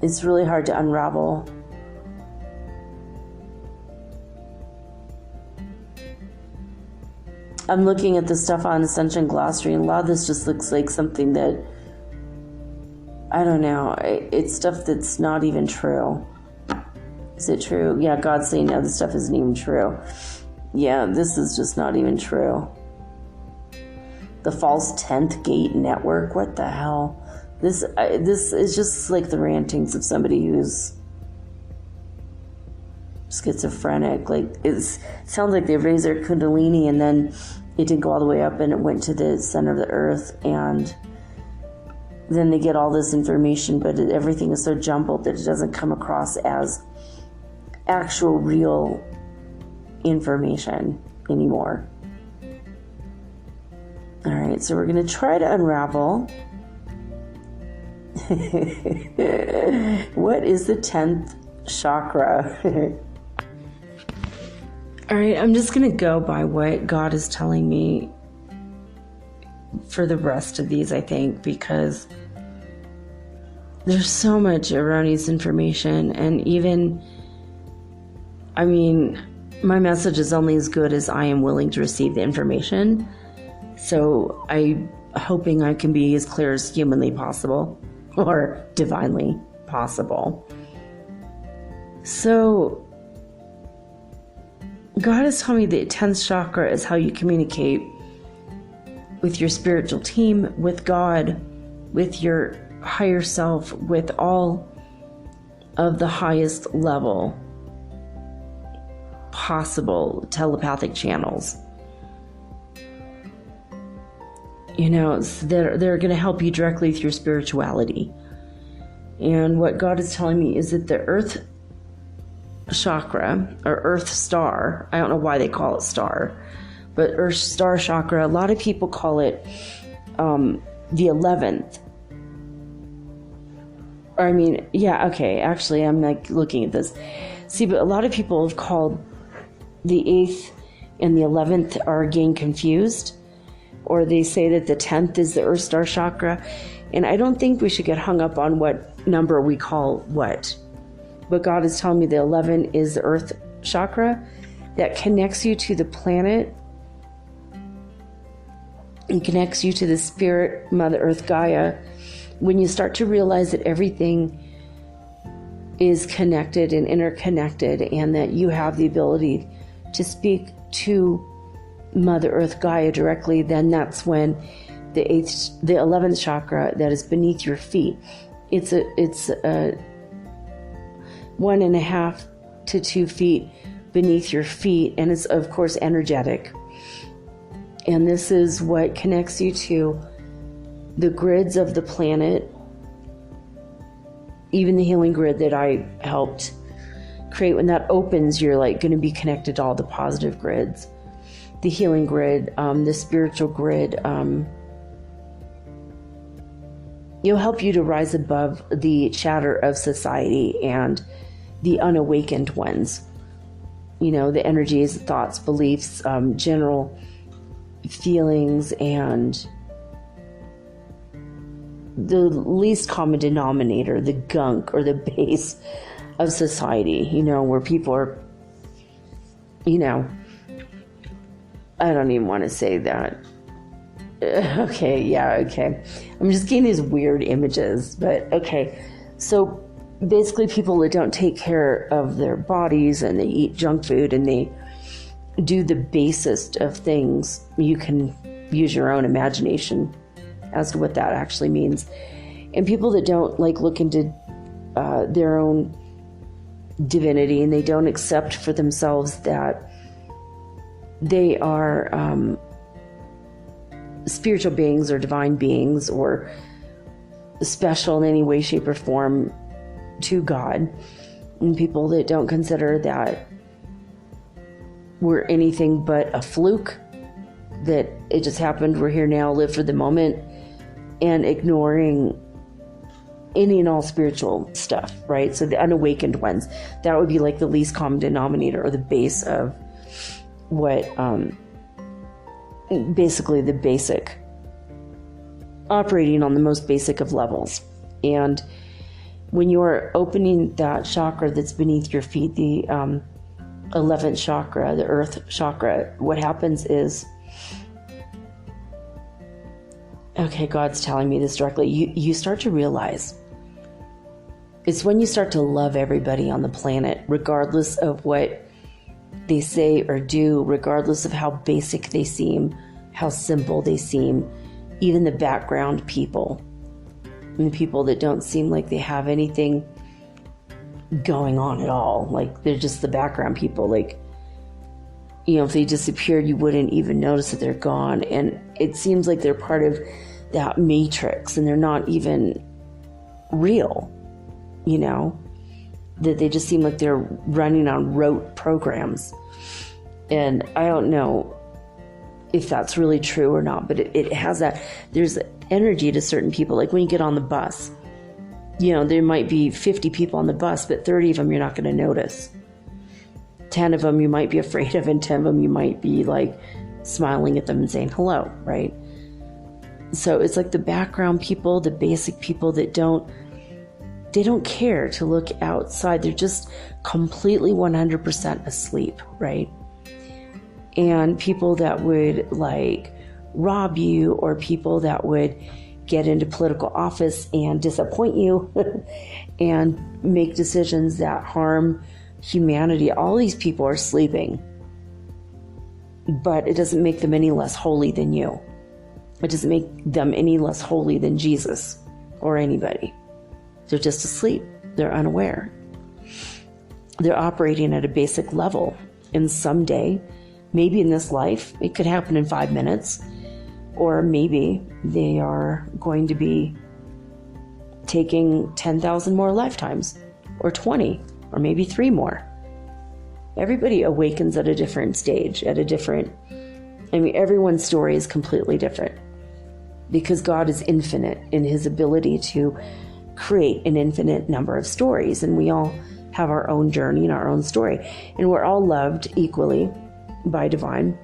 It's really hard to unravel. I'm looking at the stuff on Ascension Glossary, and a lot of this just looks like something that, I don't know, it's stuff that's not even true. Is it true? Yeah, God's saying, no, this stuff isn't even true. Yeah, this is just not even true. The false 10th gate network, what the hell? This is just like the rantings of somebody who's schizophrenic. Like, it sounds like they raised their kundalini and then it didn't go all the way up and it went to the center of the earth, and then they get all this information, but everything is so jumbled that it doesn't come across as actual real information anymore. All right, so we're going to try to unravel. What is the 10th chakra? All right, I'm just going to go by what God is telling me for the rest of these, I think, because there's so much erroneous information. And even, I mean, my message is only as good as I am willing to receive the information. So I'm hoping I can be as clear as humanly possible or divinely possible. So God is telling me the 10th chakra is how you communicate with your spiritual team, with God, with your higher self, with all of the highest level possible telepathic channels. You know, they're going to help you directly through spirituality. And what God is telling me is that the earth chakra, or earth star, I don't know why they call it star, but earth star chakra, a lot of people call it the 11th. Or I mean, yeah, okay, actually I'm like looking at this. See, but a lot of people have called the 8th and the 11th are getting confused, or they say that the 10th is the earth star chakra, and I don't think we should get hung up on what number we call what. But God is telling me the 11 is the earth chakra that connects you to the planet and connects you to the spirit, Mother Earth, Gaia. When you start to realize that everything is connected and interconnected, and that you have the ability to speak to Mother Earth, Gaia directly, then that's when the 11th chakra that is beneath your feet. It's a 1.5 to 2 feet beneath your feet, and it's of course energetic. And this is what connects you to the grids of the planet, even the healing grid that I helped create. When that opens, you're like going to be connected to all the positive grids, the healing grid, the spiritual grid. It'll help you to rise above the chatter of society and the unawakened ones. You know, the energies, thoughts, beliefs, general feelings, and the least common denominator, the gunk or the base of society, you know, where people are, you know, I don't even want to say that. Okay, yeah, okay. I'm just getting these weird images, but okay. So basically people that don't take care of their bodies and they eat junk food and they do the basest of things, you can use your own imagination as to what that actually means. And people that don't like look into their own divinity, and they don't accept for themselves that they are spiritual beings or divine beings or special in any way, shape, or form to God, and people that don't consider that we're anything but a fluke, that it just happened, we're here now, live for the moment, and ignoring any and all spiritual stuff, right? So the unawakened ones, that would be like the least common denominator, or the base of what, basically the basic, operating on the most basic of levels. And when you're opening that chakra that's beneath your feet, the 11th chakra, the earth chakra, what happens is, okay, God's telling me this directly, you start to realize it's when you start to love everybody on the planet, regardless of what they say or do, regardless of how basic they seem, how simple they seem, even the background people, and the people that don't seem like they have anything going on at all. Like they're just the background people. Like, you know, if they disappeared, you wouldn't even notice that they're gone. And it seems like they're part of that matrix and they're not even real, you know, that they just seem like they're running on rote programs. And I don't know if that's really true or not, but it has that, there's energy to certain people. Like when you get on the bus, you know, there might be 50 people on the bus, but 30 of them you're not going to notice. 10 of them you might be afraid of, and 10 of them you might be like smiling at them and saying hello, right? So it's like the background people, the basic people that don't care to look outside. They're just completely 100% asleep, right? And people that would like rob you, or people that would get into political office and disappoint you and make decisions that harm humanity. All these people are sleeping, but it doesn't make them any less holy than you. It doesn't make them any less holy than Jesus or anybody. They're just asleep. They're unaware. They're operating at a basic level. And someday, maybe in this life, it could happen in 5 minutes, or maybe they are going to be taking 10,000 more lifetimes, or 20, or maybe 3 more. Everybody awakens at a different stage, everyone's story is completely different, because God is infinite in his ability to create an infinite number of stories, and we all have our own journey and our own story, and we're all loved equally by divine.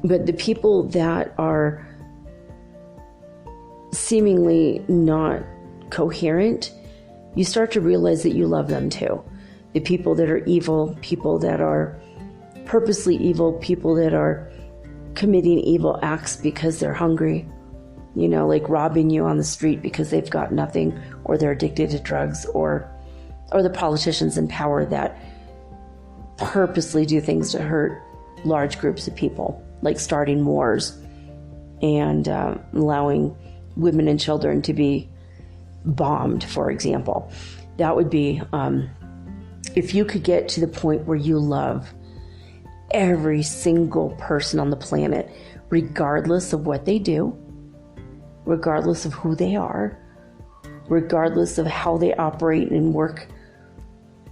But the people that are seemingly not coherent, you start to realize that you love them too. The people that are evil, people that are purposely evil, people that are committing evil acts because they're hungry, like robbing you on the street because they've got nothing, or they're addicted to drugs, or the politicians in power that purposely do things to hurt large groups of people, like starting wars and allowing women and children to be bombed, for example. That would be, if you could get to the point where you love every single person on the planet, regardless of what they do, regardless of who they are, regardless of how they operate and work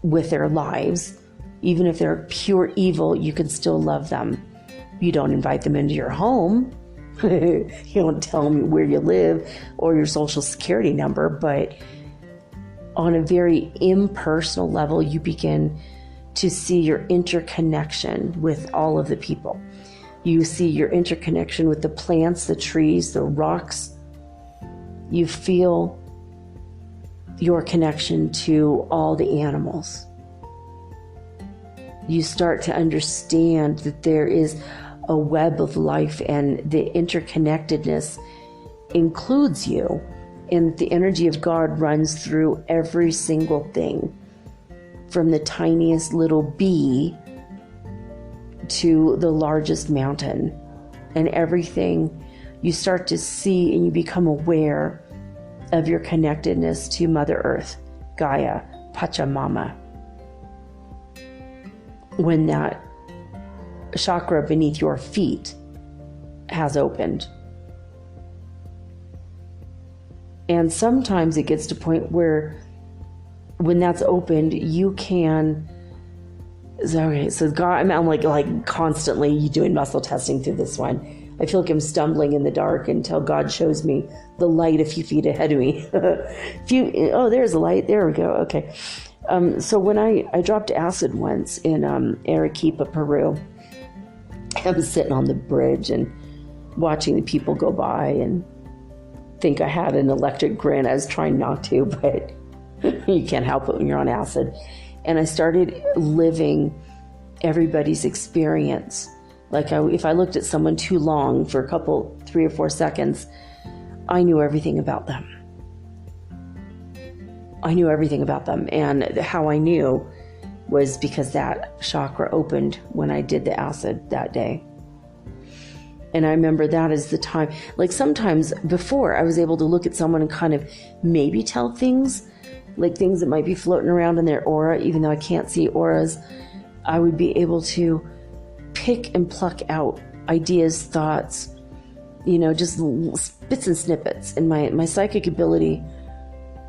with their lives, even if they're pure evil, you can still love them. You don't invite them into your home. You don't tell them where you live or your social security number, but on a very impersonal level, you begin to see your interconnection with all of the people. You see your interconnection with the plants, the trees, the rocks. You feel your connection to all the animals. You start to understand that there is a web of life, and the interconnectedness includes you, and the energy of God runs through every single thing, from the tiniest little bee to the largest mountain, and everything. You start to see and you become aware of your connectedness to Mother Earth, Gaia, Pachamama. When that chakra beneath your feet has opened. And sometimes it gets to a point where when that's opened, you can... So God, I'm like constantly doing muscle testing through this one. I feel like I'm stumbling in the dark until God shows me the light a few feet ahead of me. There's a light. There we go. Okay. So when I dropped acid once in Arequipa, Peru, I was sitting on the bridge and watching the people go by and think I had an electric grin. I was trying not to, but you can't help it when you're on acid. And I started living everybody's experience. Like if I looked at someone too long for 3 or 4 seconds, I knew everything about them. And how I knew was because that chakra opened when I did the acid that day. And I remember that as the time, like sometimes before I was able to look at someone and kind of maybe tell things, like things that might be floating around in their aura, even though I can't see auras. I would be able to pick and pluck out ideas, thoughts, just bits and snippets. And my psychic ability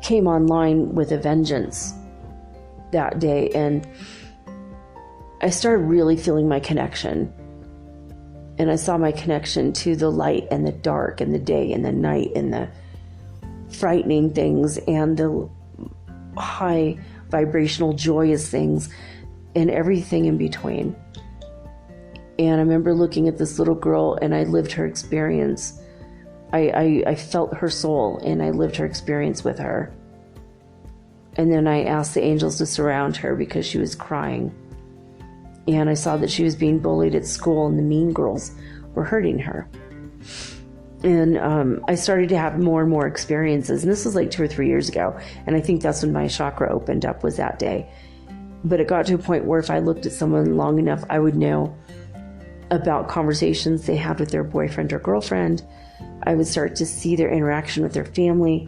came online with a vengeance that day. And I started really feeling my connection. And I saw my connection to the light and the dark and the day and the night and the frightening things and the high vibrational joyous things. and everything in between. And I remember looking at this little girl, and I lived her experience. I felt her soul, and I lived her experience with her. And then I asked the angels to surround her because she was crying. And I saw that she was being bullied at school, and the mean girls were hurting her. And I started to have more and more experiences. And this was like 2 or 3 years ago. And I think that's when my chakra opened up, was that day. But it got to a point where if I looked at someone long enough, I would know about conversations they had with their boyfriend or girlfriend. I would start to see their interaction with their family.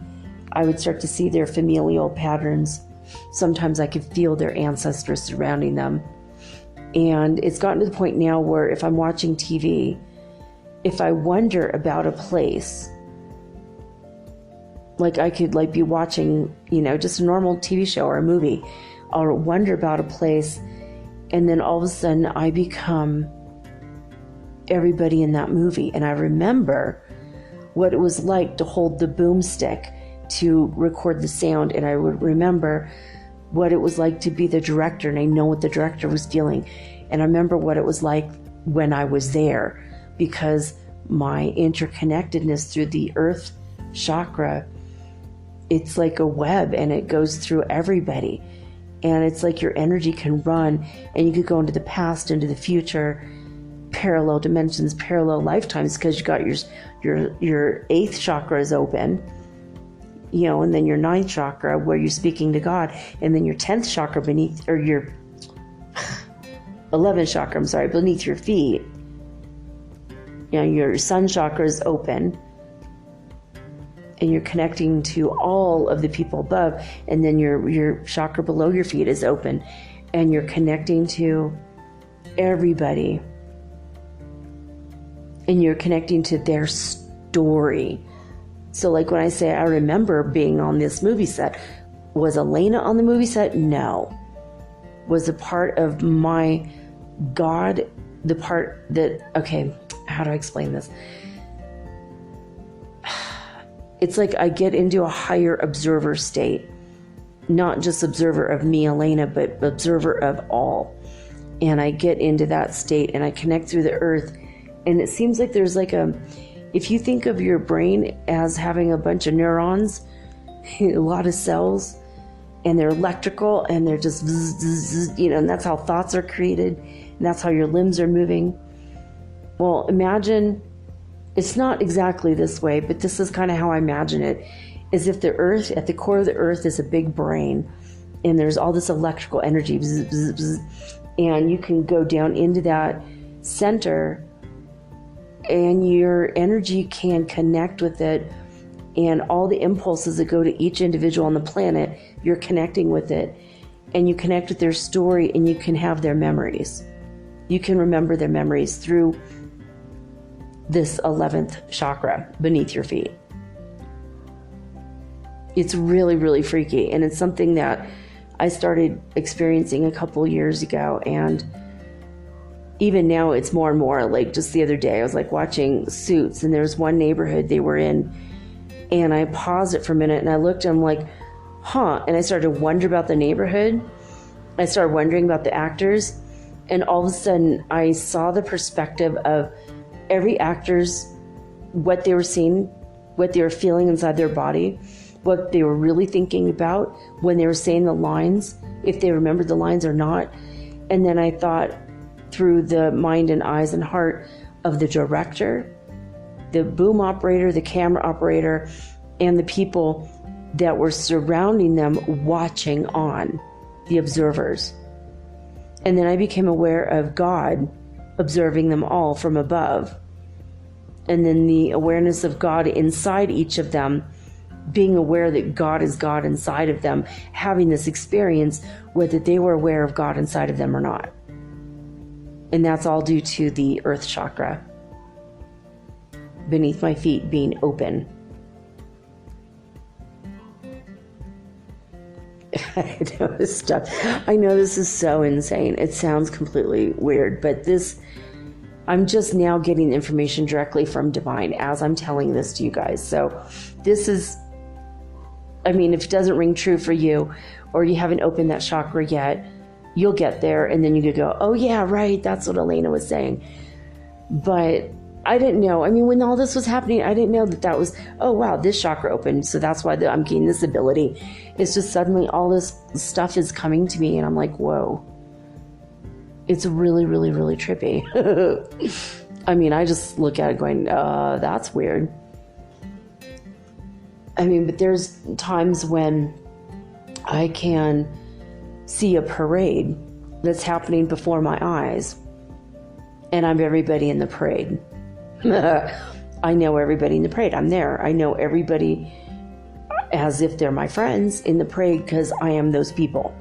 I would start to see their familial patterns. Sometimes I could feel their ancestors surrounding them. And it's gotten to the point now where if I'm watching TV, if I wonder about a place, like I could be watching, just a normal TV show or a movie, I'll wonder about a place, and then all of a sudden I become everybody in that movie. And I remember what it was like to hold the boomstick to record the sound, and I would remember what it was like to be the director, and I know what the director was feeling. And I remember what it was like when I was there, because my interconnectedness through the earth chakra, it's like a web, and it goes through everybody. And it's like your energy can run, and you could go into the past, into the future, parallel dimensions, parallel lifetimes, because you got your 8th chakra is open, and then your 9th chakra where you're speaking to God, and then your 10th chakra beneath, or your 11th chakra, beneath your feet. Your sun chakra is open, and you're connecting to all of the people above, and then your chakra below your feet is open, and you're connecting to everybody, and you're connecting to their story. So like when I say I remember being on this movie set, was Elena on the movie set? No. Was a part of my God, the part that, okay, how do I explain this? It's like I get into a higher observer state, not just observer of me, Elena, but observer of all. And I get into that state, and I connect through the earth. And it seems like there's if you think of your brain as having a bunch of neurons, a lot of cells, and they're electrical, and they're just, and that's how thoughts are created, and that's how your limbs are moving. Well, imagine, it's not exactly this way, but this is kind of how I imagine it, is if the earth, at the core of the earth is a big brain, and there's all this electrical energy, and you can go down into that center, and your energy can connect with it, and all the impulses that go to each individual on the planet, you're connecting with it, and you connect with their story, and you can have their memories. You can remember their memories through this 11th chakra beneath your feet. It's really, really freaky, and it's something that I started experiencing a couple years ago, and even now it's more and more. Like just the other day I was watching Suits, and there's one neighborhood they were in, and I paused it for a minute, and I looked, and I'm like, and I started to wonder about the neighborhood. I started wondering about the actors, and all of a sudden I saw the perspective of every actor's, what they were seeing, what they were feeling inside their body, what they were really thinking about when they were saying the lines, if they remembered the lines or not. And then I thought through the mind and eyes and heart of the director, the boom operator, the camera operator, and the people that were surrounding them, watching on, the observers. And then I became aware of God observing them all from above. And then the awareness of God inside each of them, being aware that God is God inside of them, having this experience, whether they were aware of God inside of them or not. And that's all due to the earth chakra beneath my feet being open. I know this is so insane. It sounds completely weird, but I'm just now getting information directly from Divine as I'm telling this to you guys. So this is, if it doesn't ring true for you, or you haven't opened that chakra yet, you'll get there and then you could go, oh yeah, right, that's what Elena was saying. But I didn't know. I mean, when all this was happening, I didn't know that was, oh wow, this chakra opened, so that's why I'm getting this ability. It's just suddenly all this stuff is coming to me and I'm like, whoa. It's really, really, really trippy. I mean, I just look at it going, that's weird. I mean, but there's times when I can see a parade that's happening before my eyes, and I'm everybody in the parade. I know everybody in the parade. I'm there. I know everybody as if they're my friends in the parade because I am those people.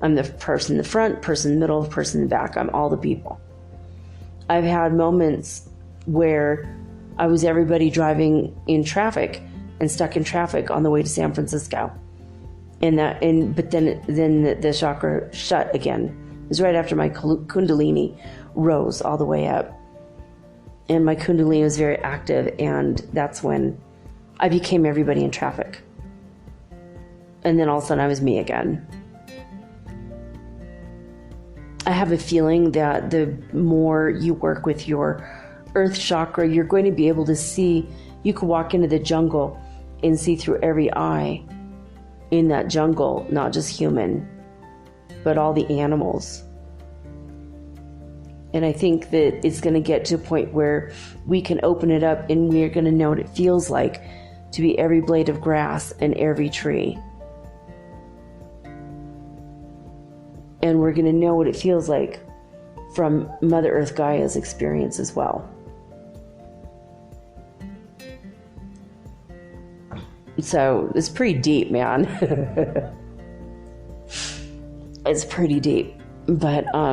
I'm the person in the front, person in the middle, person in the back. I'm all the people. I've had moments where I was everybody driving in traffic and stuck in traffic on the way to San Francisco. But then the chakra shut again. It was right after my Kundalini rose all the way up. And my Kundalini was very active, and that's when I became everybody in traffic. And then all of a sudden I was me again. I have a feeling that the more you work with your earth chakra, you're going to be able to see, you could walk into the jungle and see through every eye in that jungle, not just human, but all the animals. And I think that it's going to get to a point where we can open it up and we're going to know what it feels like to be every blade of grass and every tree. And we're going to know what it feels like from Mother Earth Gaia's experience as well. So it's pretty deep, man. It's pretty deep. But, I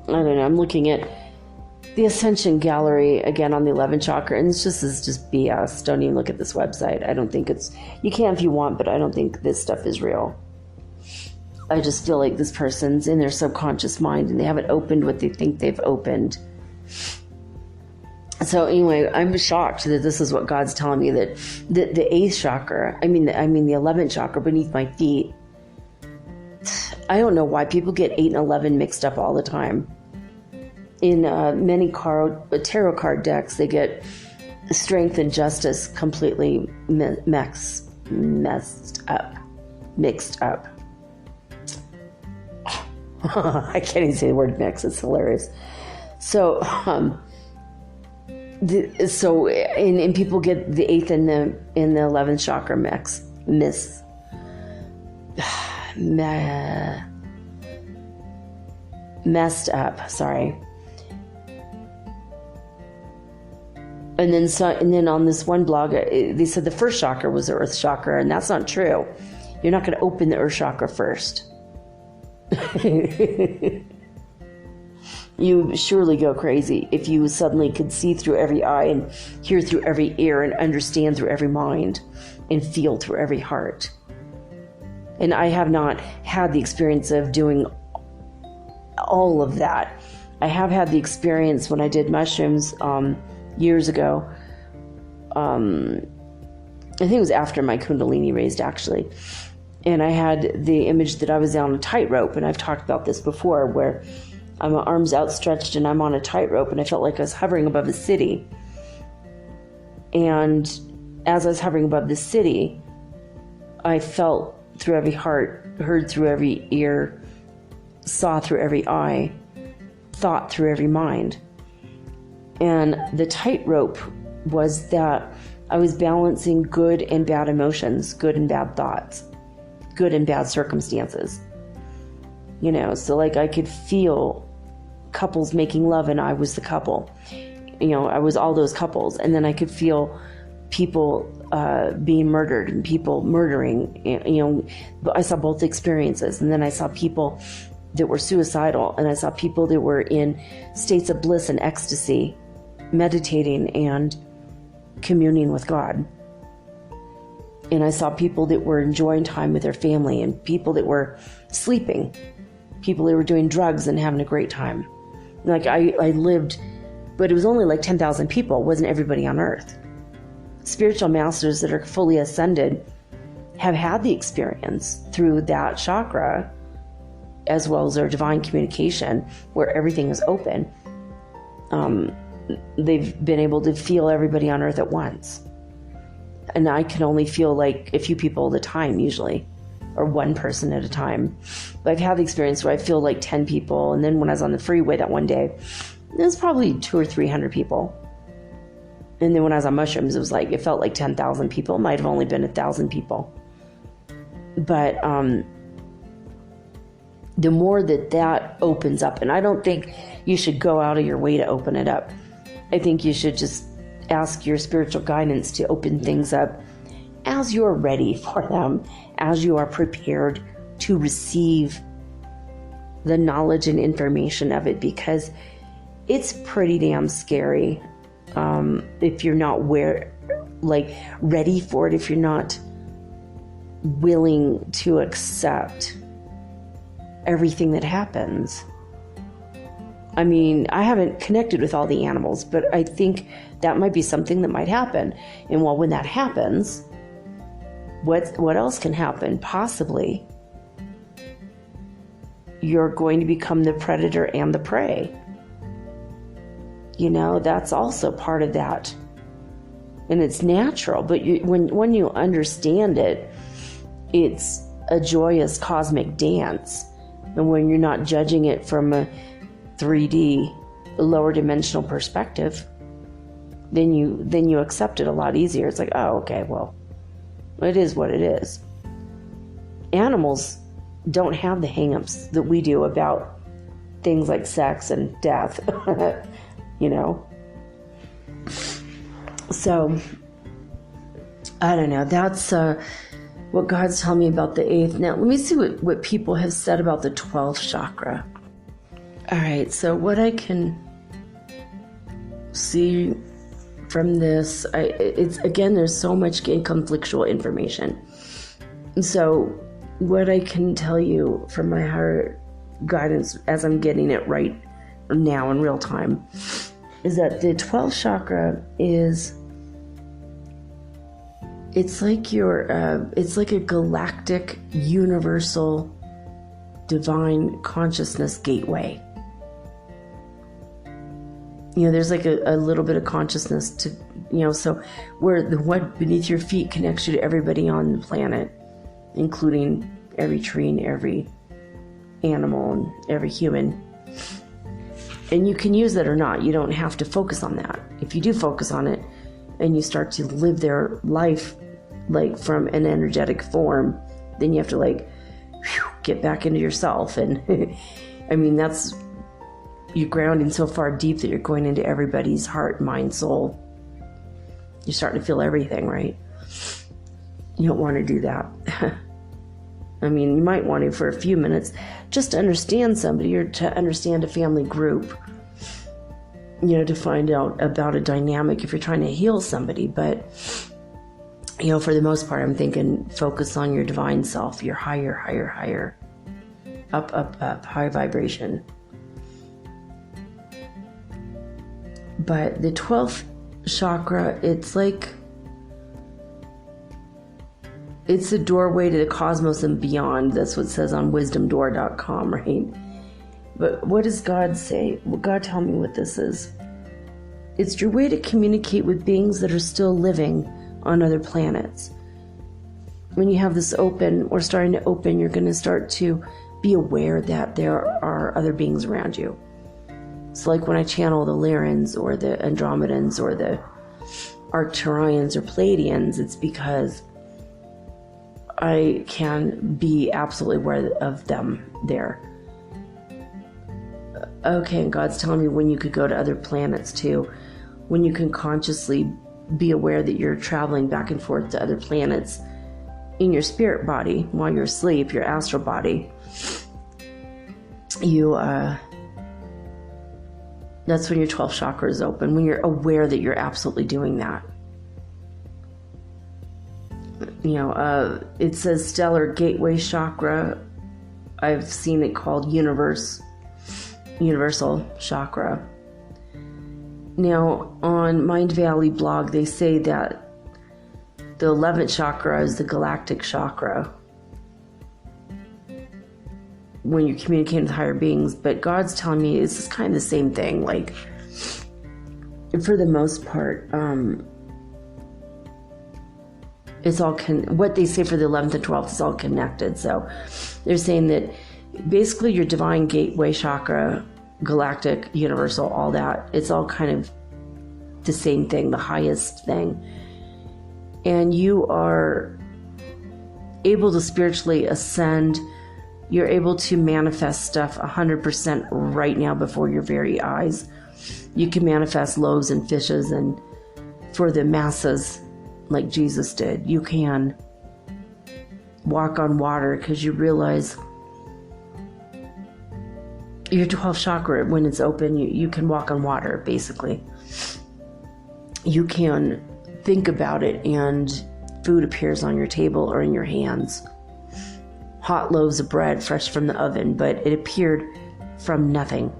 don't know, I'm looking at the Ascension gallery again on the 11th chakra, and it's just BS. Don't even look at this website. I don't think it's, you can if you want, but I don't think this stuff is real. I just feel like this person's in their subconscious mind and they haven't opened what they think they've opened. So anyway, I'm shocked that this is what God's telling me, that the 8th chakra, the 11th chakra beneath my feet. I don't know why people get 8 and 11 mixed up all the time. In many tarot card decks, they get strength and justice completely mixed up. I can't even say the word mix. It's hilarious. So, and people get the 8th and the 11th chakra messed up. Sorry. And then on this one blog, they said the first chakra was the earth chakra, and that's not true. You're not going to open the earth chakra first. You surely go crazy if you suddenly could see through every eye and hear through every ear and understand through every mind and feel through every heart. And I have not had the experience of doing all of that. I have had the experience when I did mushrooms years ago. I think it was after my Kundalini raised, actually. And I had the image that I was on a tightrope, and I've talked about this before, where my arms outstretched and I'm on a tightrope, and I felt like I was hovering above a city. And as I was hovering above the city, I felt through every heart, heard through every ear, saw through every eye, thought through every mind. And the tightrope was that I was balancing good and bad emotions, good and bad thoughts, good and bad circumstances. So like I could feel couples making love and I was the couple. I was all those couples. And then I could feel people being murdered and people murdering. I saw both experiences. And then I saw people that were suicidal, and I saw people that were in states of bliss and ecstasy, meditating and communing with God. And I saw people that were enjoying time with their family, and people that were sleeping, people that were doing drugs and having a great time. Like I lived, but it was only like 10,000 people. It wasn't everybody on earth. spiritual masters that are fully ascended have had the experience through that chakra, as well as their divine communication, where everything is open. They've been able to feel everybody on earth at once. And I can only feel like a few people at a time usually, or one person at a time. But I've had the experience where I feel like 10 people. And then when I was on the freeway that one day, it was probably 200 or 300 people. And then when I was on mushrooms, it felt like 10,000 people. It might have only been 1,000 people. But the more that opens up, and I don't think you should go out of your way to open it up. I think you should just ask your spiritual guidance to open things up as you're ready for them, as you are prepared to receive the knowledge and information of it, because it's pretty damn scary if you're not ready for it, if you're not willing to accept everything that happens. I mean, I haven't connected with all the animals, but I think that might be something that might happen. And well, when that happens, what else can happen? Possibly you're going to become the predator and the prey. That's also part of that. And it's natural, but when you understand it, it's a joyous cosmic dance. And when you're not judging it from a 3D, lower dimensional perspective, then you accept it a lot easier. It's like, oh, okay, well, it is what it is. Animals don't have the hang-ups that we do about things like sex and death, So, I don't know. That's what God's telling me about the 8th. Now, let me see what people have said about the 12th chakra. All right, so what I can see from this, it's again, there's so much conflictual information. And so what I can tell you from my higher guidance, as I'm getting it right now in real time, is that the 12th chakra is, it's like a galactic, universal, divine consciousness gateway. There's like a little bit of consciousness to, so where the what beneath your feet connects you to everybody on the planet, including every tree and every animal and every human. And you can use that or not. You don't have to focus on that. If you do focus on it and you start to live their life like from an energetic form, then you have to get back into yourself. And I mean, you're grounding so far deep that you're going into everybody's heart, mind, soul. You're starting to feel everything, right? You don't want to do that. I mean, you might want to for a few minutes just to understand somebody or to understand a family group, to find out about a dynamic if you're trying to heal somebody. But, for the most part, I'm thinking focus on your divine self, your higher, up, high vibration. But the 12th chakra, it's the doorway to the cosmos and beyond. That's what it says on wisdomdoor.com, right? But what does God say? Well, God, tell me what this is. It's your way to communicate with beings that are still living on other planets. When you have this open or starting to open, you're going to start to be aware that there are other beings around you. It's like when I channel the Lyrans or the Andromedans or the Arcturians or Pleiadians, it's because I can be absolutely aware of them there. Okay, and God's telling me when you could go to other planets too, when you can consciously be aware that you're traveling back and forth to other planets in your spirit body while you're asleep, your astral body. That's when your 12th chakra is open, when you're aware that you're absolutely doing that. It says stellar gateway chakra. I've seen it called universal chakra. Now, on Mind Valley blog, they say that The 11th chakra is the galactic chakra, when you're communicating with higher beings. But God's telling me it's just kind of the same thing. Like, for the most part, it's all what they say for the 11th and 12th is all connected. So they're saying that basically your divine gateway chakra, galactic, universal, all that, it's all kind of the same thing, the highest thing. And you are able to spiritually ascend. You're able to manifest stuff 100% right now before your very eyes. You can manifest loaves and fishes, and for the masses, like Jesus did. You can walk on water because you realize your 12th chakra, when it's open, you can walk on water, basically. You can think about it and food appears on your table or in your hands. Hot loaves of bread fresh from the oven, but it appeared from nothing.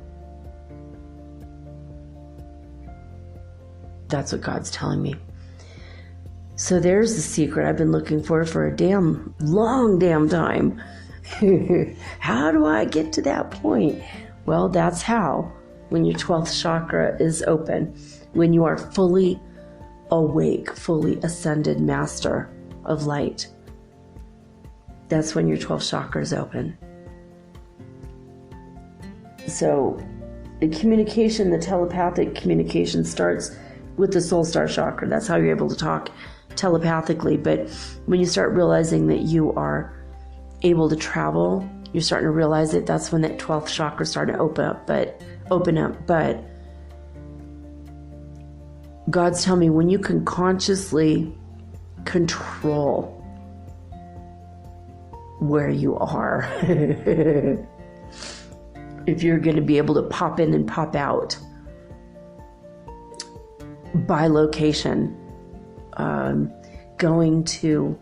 That's what God's telling me. So there's the secret I've been looking for a damn long time. How do I get to that point? Well, that's how. When your 12th chakra is open, when you are fully awake, fully ascended master of light, that's when your 12th chakra is open. So the communication, the telepathic communication, starts with the soul star chakra. That's how you're able to talk telepathically. But when you start realizing that you are able to travel, you're starting to realize that that's when that 12th chakra started to open up. But God's telling me, when you can consciously control where you are, if you're going to be able to pop in and pop out by location, going to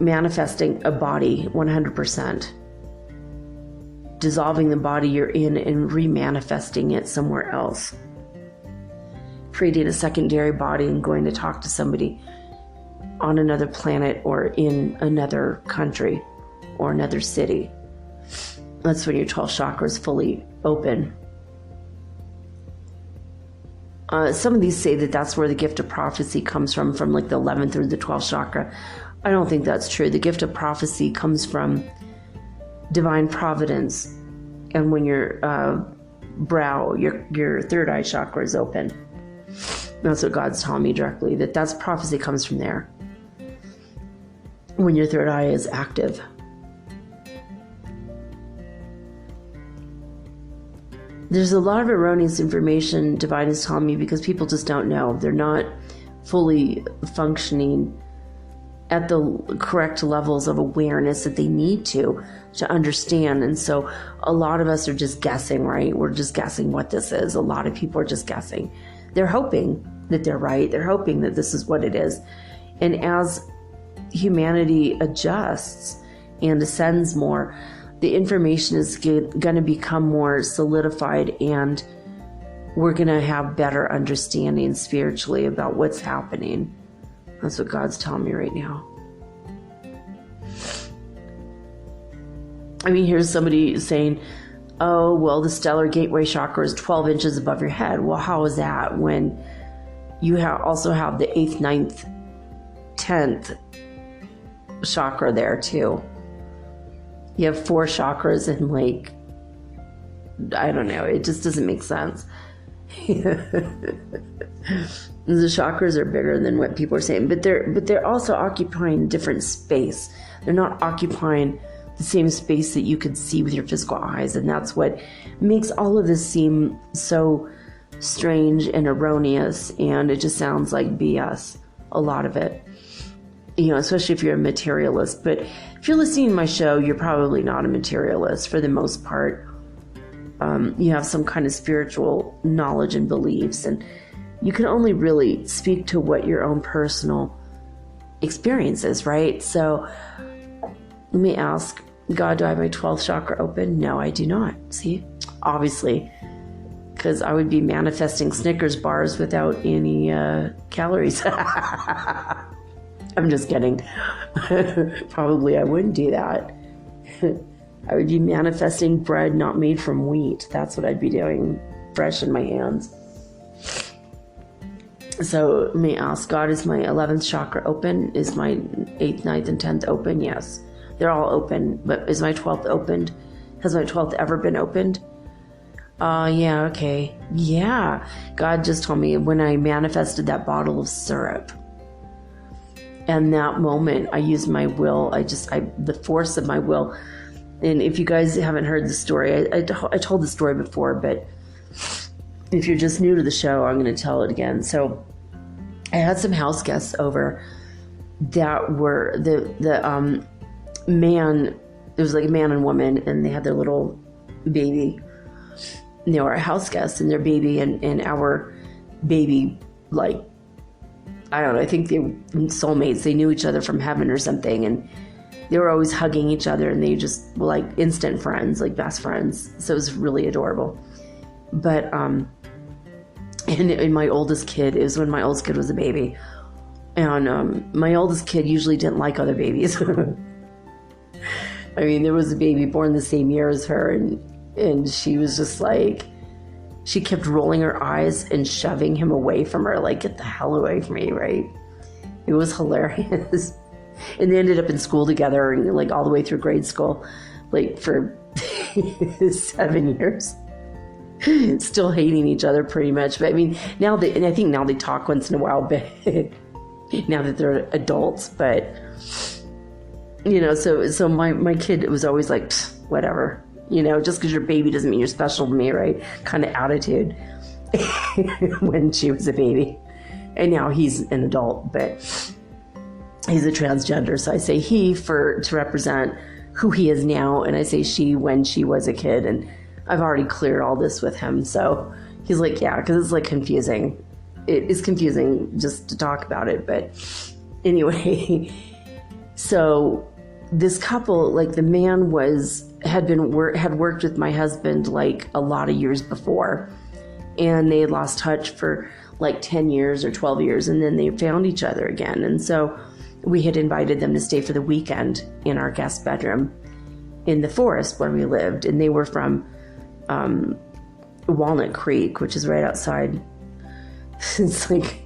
manifesting a body 100%, dissolving the body you're in and remanifesting it somewhere else, creating a secondary body and going to talk to somebody on another planet or in another country or another city. That's when your 12th chakra is fully open. Some of these say that that's where the gift of prophecy comes from like the 11th or the 12th chakra. I don't think that's true. The gift of prophecy comes from divine providence, and when your your third eye chakra is open. That's what God's telling me directly, that's prophecy comes from there, when your third eye is active. There's a lot of erroneous information divine is telling me because people just don't know. They're not fully functioning at the correct levels of awareness that they need to understand. And so a lot of us are just guessing, right? We're just guessing what this is. A lot of people are just guessing. They're hoping that they're right. They're hoping that this is what it is. And as humanity adjusts and ascends more, the information is going to become more solidified, and we're going to have better understanding spiritually about what's happening. That's what God's telling me right now. I mean, here's somebody saying, oh, well, the stellar gateway chakra is 12 inches above your head. Well, how is that when you also have the 8th, 9th, 10th chakra there too? You have 4 chakras and I don't know, it just doesn't make sense. The chakras are bigger than what people are saying, but they're also occupying different space. They're not occupying the same space that you could see with your physical eyes, and that's what makes all of this seem so strange and erroneous, and it just sounds like BS, a lot of it. Especially if you're a materialist. But if you're listening to my show, you're probably not a materialist for the most part. You have some kind of spiritual knowledge and beliefs, and you can only really speak to what your own personal experience is, right? So let me ask, God, do I have my 12th chakra open? No, I do not. See, obviously, because I would be manifesting Snickers bars without any calories. I'm just kidding. Probably I wouldn't do that. I would be manifesting bread not made from wheat. That's what I'd be doing, fresh in my hands. So let me ask, God, is my 11th chakra open? Is my 8th, 9th, and 10th open? Yes. They're all open. But is my 12th opened? Has my 12th ever been opened? Yeah, okay. Yeah. God just told me when I manifested that bottle of syrup. And that moment, I used my will. The force of my will. And if you guys haven't heard the story, I told the story before, but if you're just new to the show, I'm going to tell it again. So I had some house guests over that were the man. It was like a man and woman, and they had their little baby. And they were our house guests, and their baby and our baby, like, I don't know, I think they were soulmates. They knew each other from heaven or something, and they were always hugging each other, and they just were like instant friends, like best friends. So it was really adorable. But and my oldest kid, it was when my oldest kid was a baby, and my oldest kid usually didn't like other babies. I mean, there was a baby born the same year as her, and she was just like, she kept rolling her eyes and shoving him away from her, like, get the hell away from me, right? It was hilarious. And they ended up in school together, and like all the way through grade school, like for 7 years. Still hating each other pretty much. But I mean, I think now they talk once in a while, but now that they're adults. But, you know, so my kid was always like, whatever, you know, just because your baby doesn't mean you're special to me, right? Kind of attitude when she was a baby. And now he's an adult, but he's a transgender. So I say he to represent who he is now, and I say she when she was a kid. And I've already cleared all this with him. So he's like, yeah, because it's like confusing. It is confusing just to talk about it. But anyway, so this couple, like the man had worked with my husband like a lot of years before, and they had lost touch for like 10 years or 12 years, and then they found each other again. And so we had invited them to stay for the weekend in our guest bedroom in the forest where we lived, and they were from Walnut Creek, which is right outside. It's like,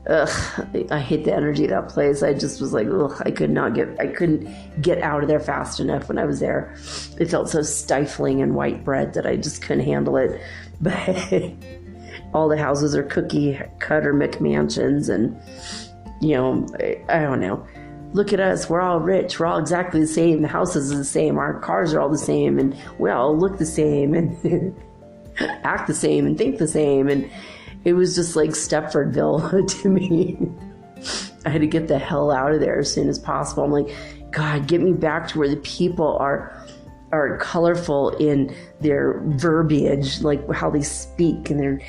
ugh, I hate the energy of that place. I just was like, ugh, I couldn't get out of there fast enough when I was there. It felt so stifling and white bread that I just couldn't handle it. But all the houses are cookie cutter McMansions, and, you know, I don't know. Look at us. We're all rich. We're all exactly the same. The houses are the same. Our cars are all the same. And we all look the same and act the same and think the same. And it was just like Stepfordville to me. I had to get the hell out of there as soon as possible. I'm like, God, get me back to where the people are colorful in their verbiage, like how they speak, and their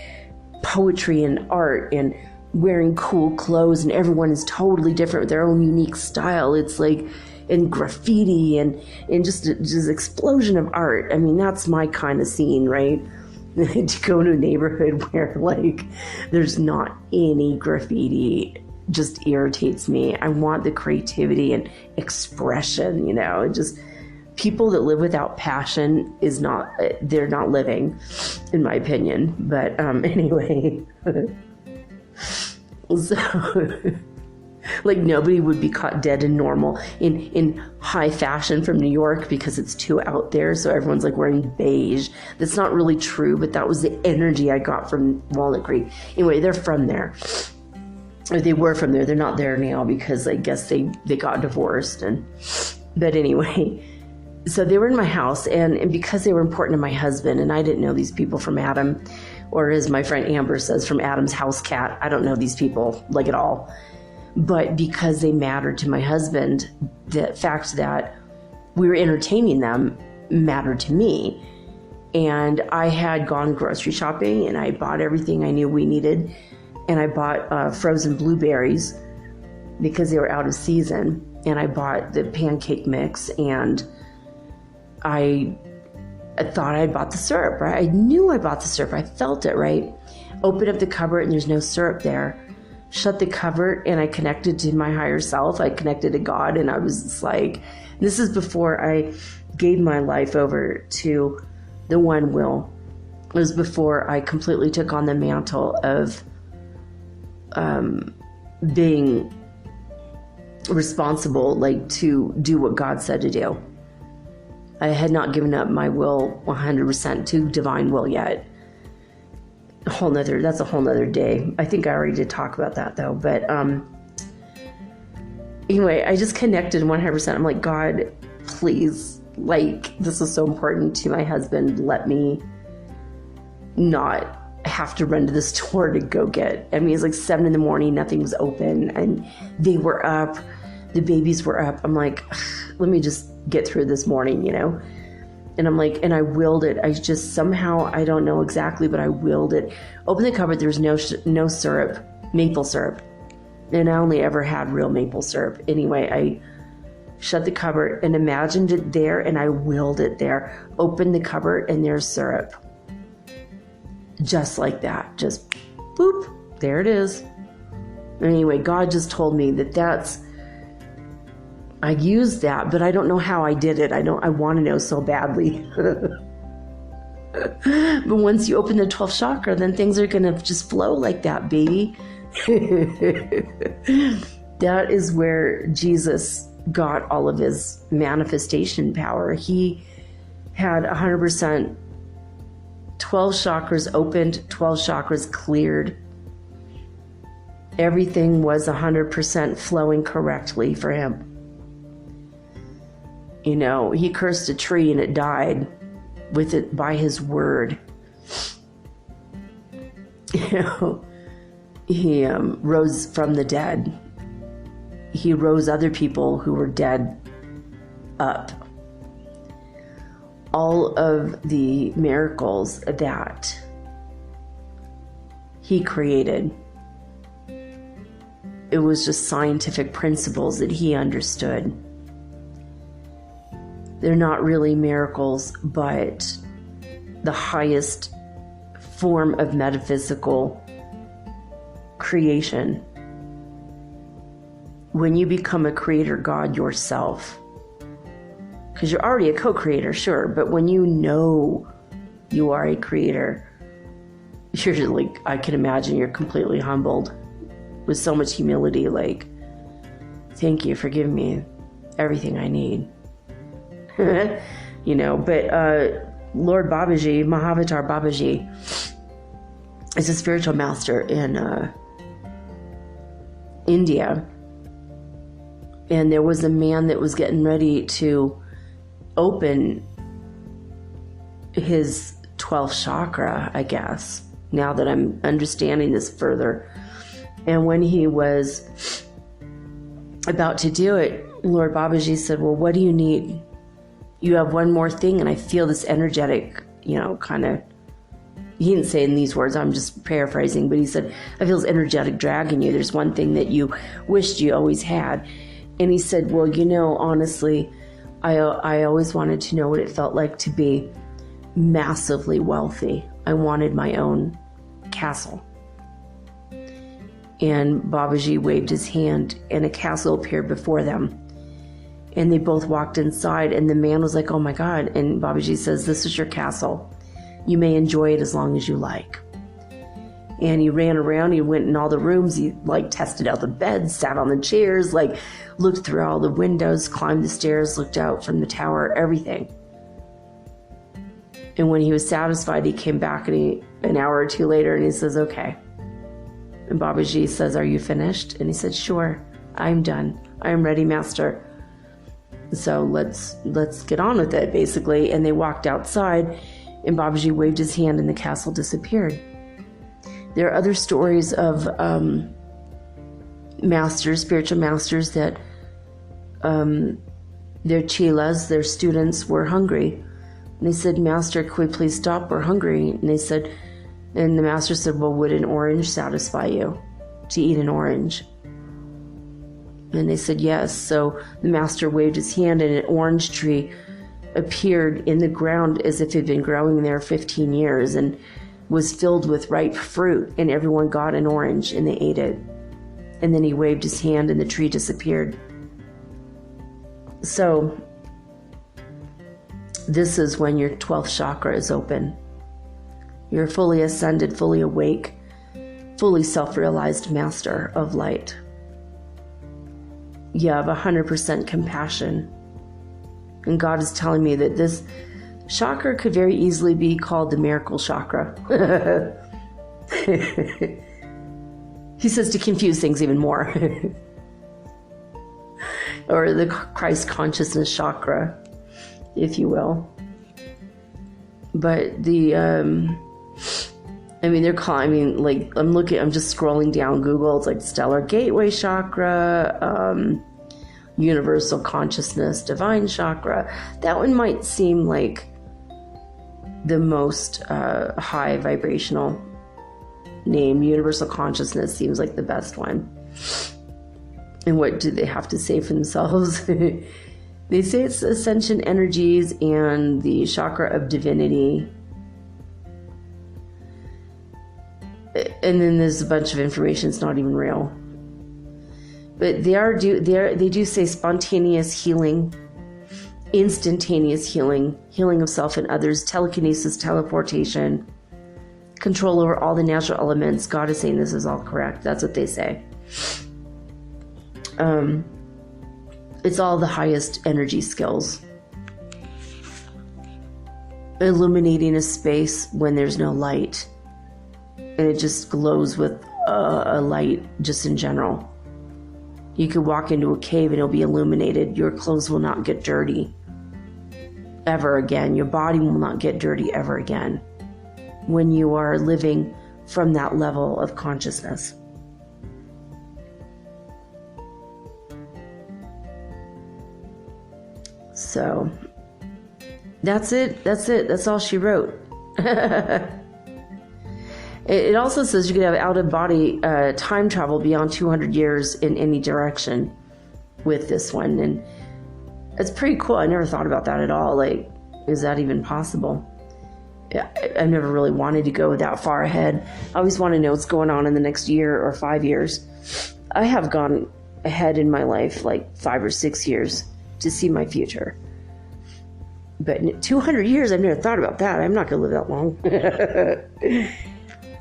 poetry and art, and wearing cool clothes, and everyone is totally different with their own unique style. It's like in graffiti and just explosion of art. I mean, that's my kind of scene, right? To go to a neighborhood where like there's not any graffiti just irritates me. I want the creativity and expression, you know. It just, people that live without passion they're not living, in my opinion. But anyway. So, like, nobody would be caught dead and normal in high fashion from New York because it's too out there. So everyone's like wearing beige. That's not really true, but that was the energy I got from Walnut Creek. Anyway, they're from there. Or they were from there. They're not there now because I guess they got divorced. But anyway, so they were in my house, and because they were important to my husband, and I didn't know these people from Adam, or as my friend Amber says, from Adam's house cat. I don't know these people like at all. But because they mattered to my husband, the fact that we were entertaining them mattered to me. And I had gone grocery shopping, and I bought everything I knew we needed. And I bought frozen blueberries because they were out of season. And I bought the pancake mix, and I I thought I bought the syrup, right? I knew I bought the syrup. I felt it, right? Opened up the cupboard and there's no syrup there. Shut the cupboard and I connected to my higher self. I connected to God, and I was just like, this is before I gave my life over to the one will. It was before I completely took on the mantle of being responsible, like to do what God said to do. I had not given up my will 100% to divine will yet. That's a whole nother day. I think I already did talk about that though. But anyway, I just connected 100%. I'm like, God, please, like, this is so important to my husband. Let me not have to run to the store to go get. I mean, it's like 7 a.m, nothing was open, and they were up. The babies were up. I'm like, let me just get through this morning, you know? And I'm like, and I willed it. I just somehow, I don't know exactly, but I willed it. Open the cupboard, there's no syrup, maple syrup. And I only ever had real maple syrup. Anyway, I shut the cupboard and imagined it there, and I willed it there. Opened the cupboard and there's syrup. Just like that. Just boop, there it is. Anyway, God just told me I used that, but I don't know how I did it. I want to know so badly. But once you open the 12th chakra, then things are going to just flow like that, baby. That is where Jesus got all of his manifestation power. He had 100%, 12 chakras opened, 12 chakras cleared. Everything was 100% flowing correctly for him. You know, he cursed a tree and it died with it by his word. You know, he rose from the dead. He rose other people who were dead up. All of the miracles that he created, it was just scientific principles that he understood. They're not really miracles, but the highest form of metaphysical creation. When you become a creator God yourself, because you're already a co-creator, sure, but when you know you are a creator, you're like, I can imagine you're completely humbled with so much humility, like, thank you for giving me everything I need. You know, but Lord Babaji, Mahavatar Babaji, is a spiritual master in India. And there was a man that was getting ready to open his 12th chakra, I guess, now that I'm understanding this further. And when he was about to do it, Lord Babaji said, well, what do you need? You have one more thing. And I feel this energetic, you know, kind of, he didn't say in these words, I'm just paraphrasing, but he said, I feel this energetic drag in you. There's one thing that you wished you always had. And he said, well, you know, honestly, I always wanted to know what it felt like to be massively wealthy. I wanted my own castle. And Babaji waved his hand and a castle appeared before them. And they both walked inside and the man was like, oh my God. And Babaji says, this is your castle. You may enjoy it as long as you like. And he ran around, he went in all the rooms, he like tested out the beds, sat on the chairs, like looked through all the windows, climbed the stairs, looked out from the tower, everything. And when he was satisfied, he came back and an hour or two later and he says, okay. And Babaji says, are you finished? And he said, sure, I'm done. I'm ready, master. So let's get on with it, basically. And they walked outside and Babaji waved his hand and the castle disappeared. There are other stories of masters, spiritual masters, that their chelas, their students, were hungry. And they said, Master, could we please stop? We're hungry. And the master said, well, would an orange satisfy you to eat an orange? And they said, yes. So the master waved his hand and an orange tree appeared in the ground as if it had been growing there 15 years and was filled with ripe fruit, and everyone got an orange and they ate it. And then he waved his hand and the tree disappeared. So this is when your 12th chakra is open. You're fully ascended, fully awake, fully self-realized master of light. You have 100% compassion. And God is telling me that this chakra could very easily be called the miracle chakra. He says to confuse things even more. Or the Christ consciousness chakra, if you will. But I'm just scrolling down Google. It's like stellar gateway chakra, universal consciousness, divine chakra. That one might seem like the most high vibrational name. Universal consciousness seems like the best one. And what do they have to say for themselves? They say it's Ascension energies and the chakra of divinity. And then there's a bunch of information that's not even real. But they do say spontaneous healing, instantaneous healing, healing of self and others, telekinesis, teleportation, control over all the natural elements. God is saying this is all correct. That's what they say. It's all the highest energy skills. Illuminating a space when there's no light. And it just glows with a light just in general. You could walk into a cave and it'll be illuminated. Your clothes will not get dirty ever again. Your body will not get dirty ever again when you are living from that level of consciousness. So that's it. That's all she wrote. It also says you could have out-of-body time travel beyond 200 years in any direction with this one. And it's pretty cool. I never thought about that at all. Like, is that even possible? I've never really wanted to go that far ahead. I always want to know what's going on in the next year or 5 years. I have gone ahead in my life like 5 or 6 years to see my future. But in 200 years, I've never thought about that. I'm not going to live that long.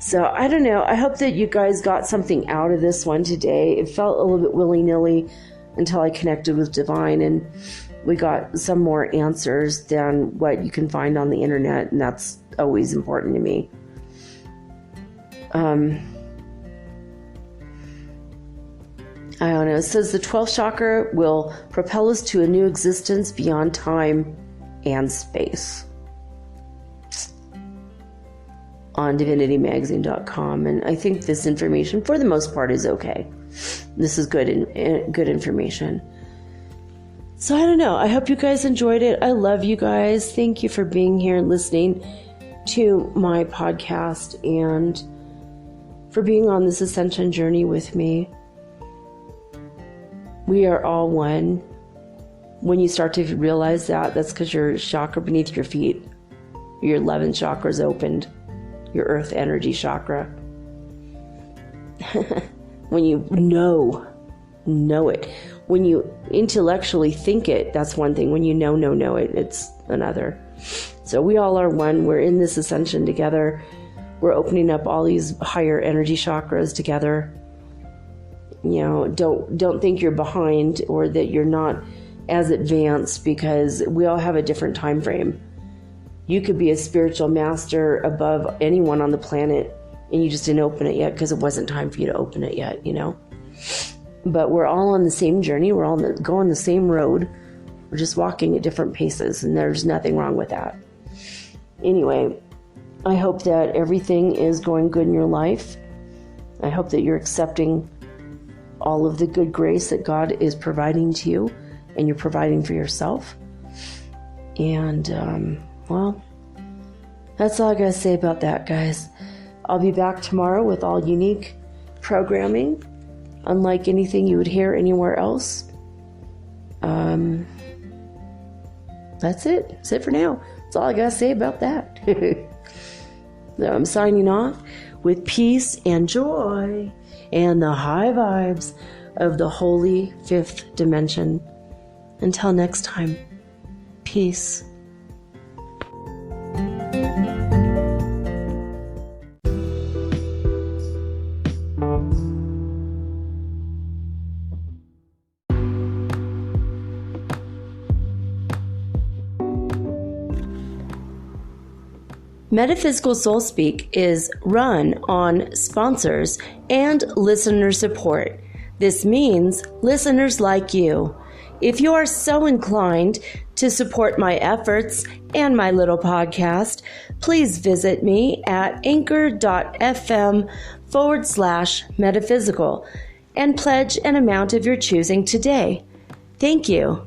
So I don't know. I hope that you guys got something out of this one today. It felt a little bit willy-nilly until I connected with Divine, and we got some more answers than what you can find on the internet, and that's always important to me. I don't know. It says the 12th chakra will propel us to a new existence beyond time and space. On divinitymagazine.com, and I think this information for the most part is okay. This is good information. So I don't know. I hope you guys enjoyed it. I love you guys. Thank you for being here and listening to my podcast and for being on this ascension journey with me. We are all one. When you start to realize that, that's because your chakra beneath your feet, your 11th chakra is opened. Your earth energy chakra. When you know it. When you intellectually think it, that's one thing. When you know it, it's another. So we all are one. We're in this ascension together. We're opening up all these higher energy chakras together. You know, don't think you're behind or that you're not as advanced, because we all have a different time frame. You could be a spiritual master above anyone on the planet, and you just didn't open it yet because it wasn't time for you to open it yet, you know? But we're all on the same journey. We're all going the same road. We're just walking at different paces, and there's nothing wrong with that. Anyway, I hope that everything is going good in your life. I hope that you're accepting all of the good grace that God is providing to you, and you're providing for yourself. And, well, that's all I gotta say about that, guys. I'll be back tomorrow with all unique programming, unlike anything you would hear anywhere else. That's it. That's it for now. That's all I got to say about that. So I'm signing off with peace and joy and the high vibes of the holy fifth dimension. Until next time, peace. Metaphysical Soul Speak is run on sponsors and listener support. This means listeners like you. If you are so inclined to support my efforts and my little podcast, please visit me at anchor.fm/metaphysical and pledge an amount of your choosing today. Thank you.